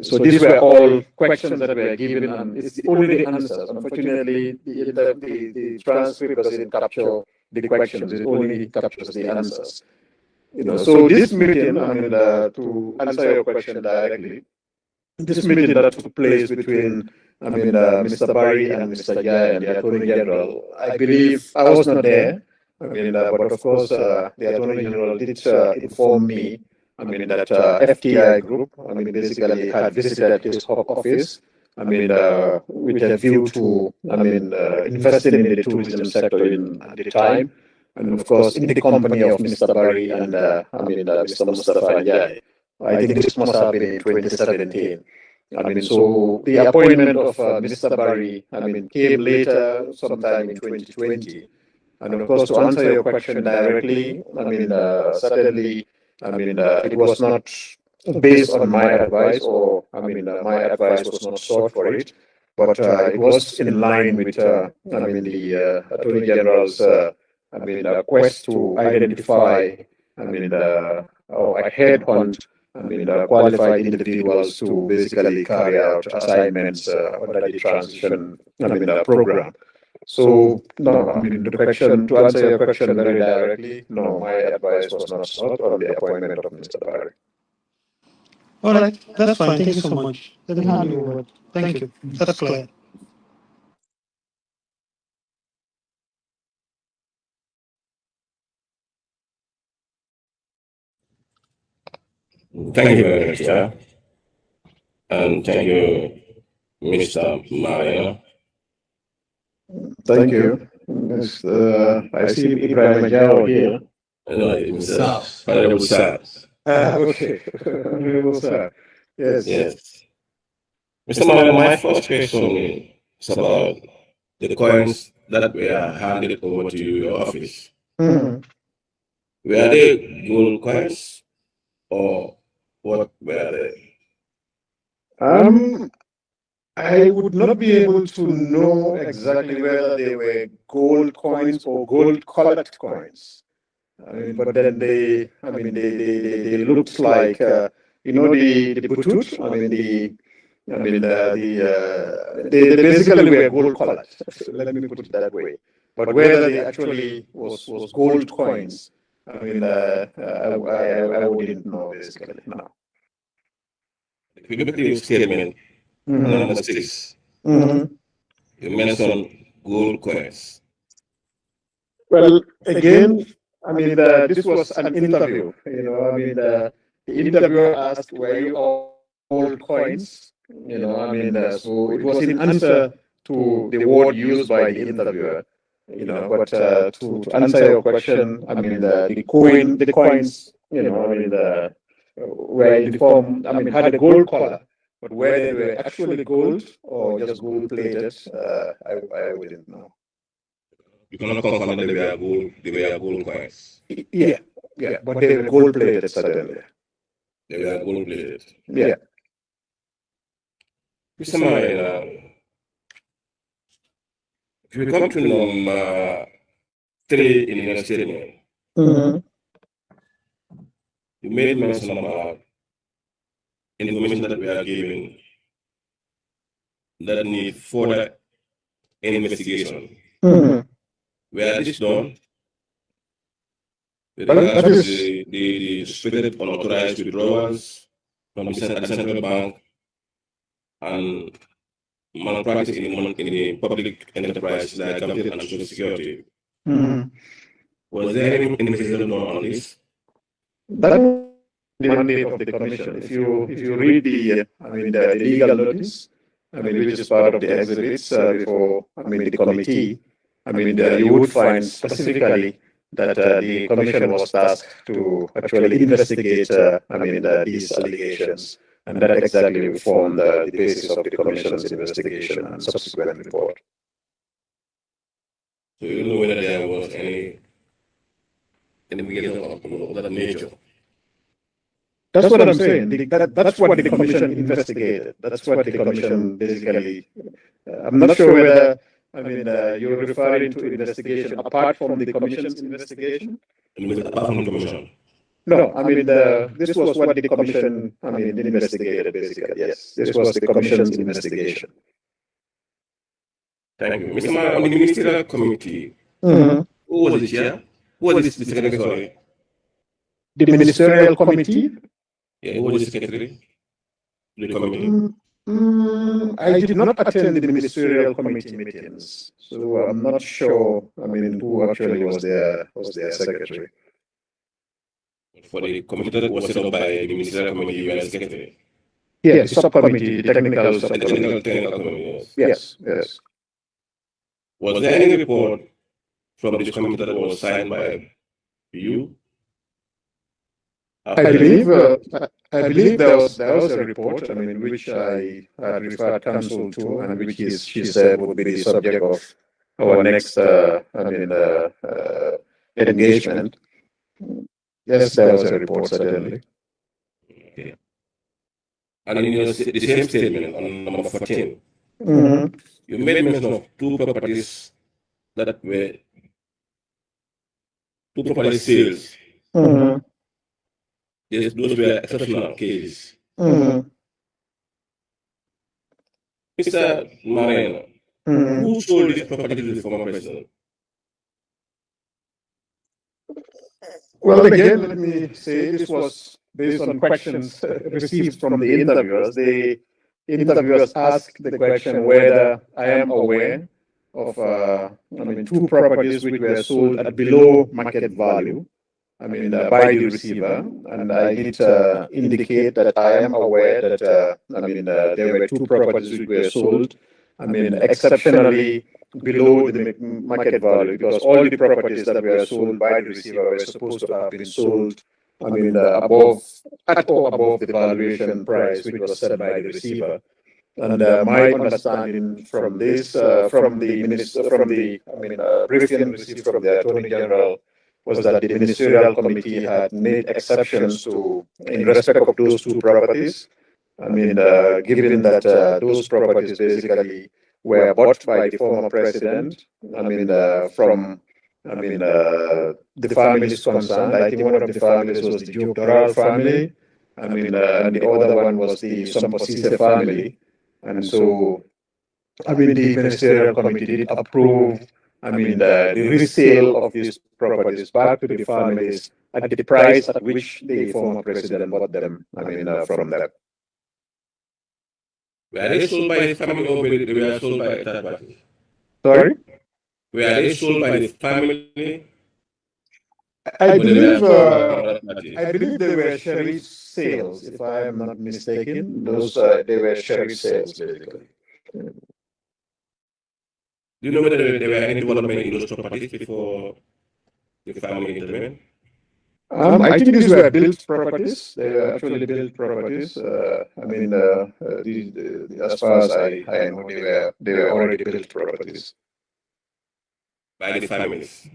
Speaker 1: So these were all questions that were given, and it's only the answers. Unfortunately, the transcript doesn't capture the questions; it only captures the answers. So this meeting, to answer your question directly, this meeting that took place between, Mr. Barry and Mr. Yai and the Attorney General, I believe I was not there. But of course, the Attorney General did inform me. That FTI group, basically had visited his office. With a view to, investing in the tourism sector in at the time, and of course in the company of Mr. Barry and Mr. Mustafa Yai. I think this must have been in 2017. So the appointment of Mr. Barry, came later, sometime in 2020. And of course, to answer your question directly, certainly, it was not based on my advice, or my advice was not sought for it, but it was in line with, the Attorney General's, quest to identify, or headhunt, qualified individuals to basically carry out assignments under the transition, program. So, no, the question, to answer your question very directly, no, my advice was not sought on the appointment of Mr. Barry.
Speaker 4: All right, that's fine. Thank you so much. Let me hand you over. Thank you. That's clear.
Speaker 5: Thank you very much, sir. And thank you, Mr. Mariano.
Speaker 1: Thank you. Yes, I see Ibrahim Ajao here.
Speaker 5: No, Mr. Honorable Sir.
Speaker 1: Okay. Honorable sir. Yes.
Speaker 5: Yes. Mr. Mariano, my first question is about the coins that were handed over to your office.
Speaker 1: Mhm.
Speaker 5: Were they gold coins or what were they?
Speaker 1: I would not be able to know exactly whether they were gold coins or gold colored coins. But then they looked like, the butut. They basically were gold colored. Let me put it that way. But whether they actually was gold coins, I wouldn't know basically. No.
Speaker 5: If you look at your statement,
Speaker 1: Mhm.
Speaker 5: number 6,
Speaker 1: Mhm.
Speaker 5: you mentioned gold coins.
Speaker 1: Well, again, this was an interview. The interviewer asked, "Were you all gold coins?" So it was in answer to the word used by the interviewer. But to answer your question, the coins, were in the form, had a gold color, but whether they were actually gold or just gold plated, I wouldn't know.
Speaker 5: You cannot confirm that they were gold coins.
Speaker 1: Yeah, yeah, but they were gold plated, certainly.
Speaker 5: They were gold plated.
Speaker 1: Yeah.
Speaker 5: Mr. Marina, if we come to number 3 in your statement,
Speaker 1: Mm-hmm.
Speaker 5: you made mention about information that we are giving that need further investigation.
Speaker 1: Mm-hmm.
Speaker 5: Where this done with
Speaker 1: Well,
Speaker 5: regards
Speaker 1: that
Speaker 5: to
Speaker 1: is
Speaker 5: the suspected unauthorized withdrawals from the central bank and malpractice in the public enterprise like government and social security.
Speaker 1: mm-hmm.
Speaker 5: Was there any investigation done on this?
Speaker 1: That was the mandate of the commission. If you read the legal notice, which is part of the exhibits before the committee, you would find specifically that the commission was tasked to actually investigate these allegations, and that exactly formed the basis of the commission's investigation and subsequent report.
Speaker 5: So you don't know whether there was any investigation of that nature.
Speaker 1: That's what I'm saying. That's what the commission investigated. That's what the commission basically. I'm not sure whether you're referring to investigation apart from the commission's investigation.
Speaker 5: Apart from the commission.
Speaker 1: No, this was what the commission investigated basically. Yes, this was the commission's investigation.
Speaker 5: Thank you, Mr. Mayor. On the ministerial committee,
Speaker 1: Mm-hmm.
Speaker 5: who was the chair? Who was the secretary? Sorry.
Speaker 1: The ministerial committee.
Speaker 5: Yeah, who was the secretary? The committee.
Speaker 1: I did not attend the ministerial committee meetings, so I'm not sure. Who actually was their secretary.
Speaker 5: For the committee that was set up by the ministerial committee, you were the secretary.
Speaker 1: Yeah, the subcommittee, the technical
Speaker 5: The
Speaker 1: subcommittee.
Speaker 5: technical committee. Yes.
Speaker 1: Yes.
Speaker 5: Was there any report from this committee that was signed by you?
Speaker 1: I believe there was a report, which I had referred counsel to, and which she said would be the subject of our next, engagement. Yes, there was a report certainly.
Speaker 5: Okay. And in the same statement on number 14,
Speaker 1: Mm-hmm.
Speaker 5: you made mention of two properties that were two property sales.
Speaker 1: Mm-hmm.
Speaker 5: Yes, those were exceptional cases.
Speaker 1: Mm-hmm.
Speaker 5: Mr. Marino,
Speaker 1: Mm-hmm.
Speaker 5: who sold this property to the former president?
Speaker 1: Well, again, let me say this was based on questions received from the interviewers. The interviewers asked the question whether I am aware of, two properties which were sold at below market value, by the receiver, and I did indicate that I am aware that, there were two properties which were sold, exceptionally below the market value, because all the properties that were sold by the receiver were supposed to have been sold, above, at or above the valuation price which was set by the receiver. And my understanding from this, from the minister, from the briefing received from the Attorney General, was that the ministerial committee had made exceptions to in respect of those two properties. Given that those properties basically were bought by the former president, from the families concerned. I think one of the families was the Job Doral family, and the other one was the Somposise family. And so, the ministerial committee did approve, the resale of these properties back to the families at the price at which the former president bought them, from them.
Speaker 5: Were they sold by the family or they were sold by a third party?
Speaker 1: Sorry?
Speaker 5: Were they sold by the family
Speaker 1: I
Speaker 5: or they were
Speaker 1: believe,
Speaker 5: sold by another party?
Speaker 1: I believe they were sheriff sales, if I am not mistaken. Those they were sheriff sales, basically.
Speaker 5: Do you know whether there were any development in those properties before the family intervened?
Speaker 1: I think these were built properties. They were actually built properties. As far as I know, they were already built properties.
Speaker 5: By the families.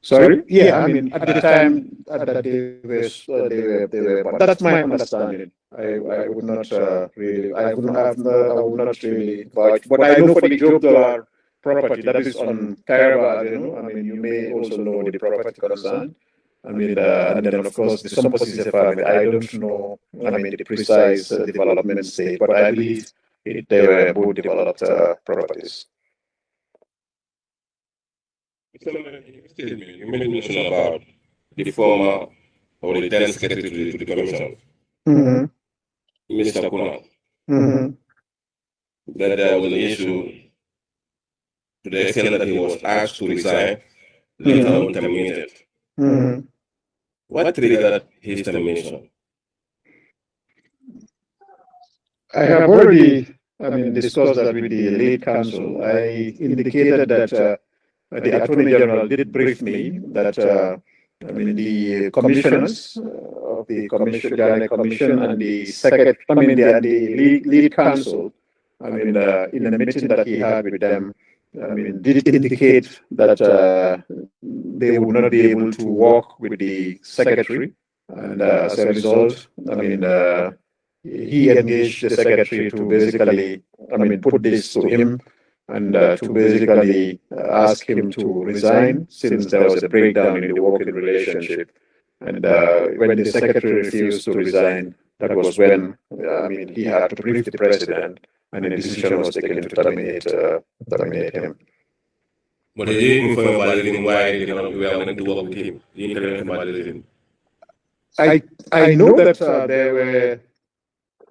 Speaker 1: Sorry? Yeah, I mean, at the time that they were, but that's my understanding. I would not really, I would not really, but I know for the job dollar property that is on Kairaba Avenue. I mean, you may also know the property concern. I mean, and then of course the Somposi's family. I don't know, I mean, the precise development state, but I believe they were both developed properties.
Speaker 5: You made mention about the former or the then secretary to the commission,
Speaker 1: Mm-hmm.
Speaker 5: Mr. Kuna,
Speaker 1: Mm-hmm.
Speaker 5: that there was an issue to the extent that he was asked to resign, later on terminated.
Speaker 1: Mm-hmm.
Speaker 5: What triggered his termination?
Speaker 1: I have already, I mean, discussed that with the lead counsel. I indicated that the Attorney General did brief me that, I mean, the commissioners of the Jammeh Commission and the second, I mean, the lead counsel, I mean, in a meeting that he had with them, I mean, did indicate that they would not be able to work with the secretary, and as a result, I mean, he engaged the secretary to basically, I mean, put this to him and to basically ask him to resign since there was a breakdown in the working relationship. And when the secretary refused to resign, that was when, I mean, he had to brief the president, and a decision was taken to terminate him.
Speaker 5: But he didn't inform about the reason why they were unable to work with him. He didn't tell anything about the reason.
Speaker 1: I know that there were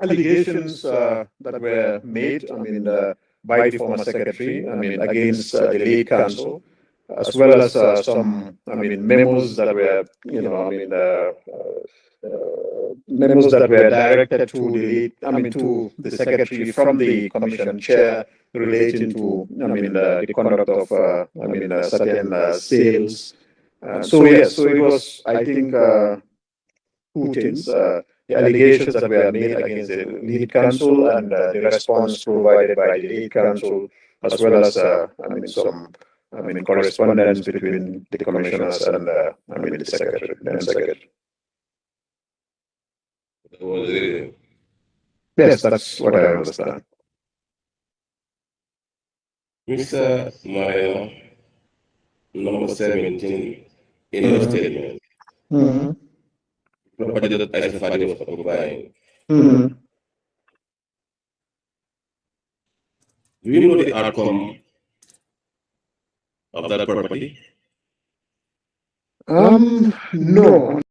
Speaker 1: allegations that were made, I mean, by the former secretary, I mean, against the lead counsel, as well as some, I mean, memos that were, you know, I mean, memos that were directed to the lead, I mean, to the secretary from the commission chair relating to, I mean, the conduct of, I mean, certain sales. So yes, so it was, I think, two things. The allegations that were made against the lead counsel and the response provided by the lead counsel, as well as, I mean, some, I mean, correspondence between the commissioners and, I mean, the secretary, then secretary. Yes, that's what I understand.
Speaker 5: Mr. Marena, number 17 in your statement,
Speaker 1: Mm-hmm.
Speaker 5: property that Isafadi was occupying.
Speaker 1: Mm-hmm.
Speaker 5: Do you know the outcome of that property?
Speaker 1: No,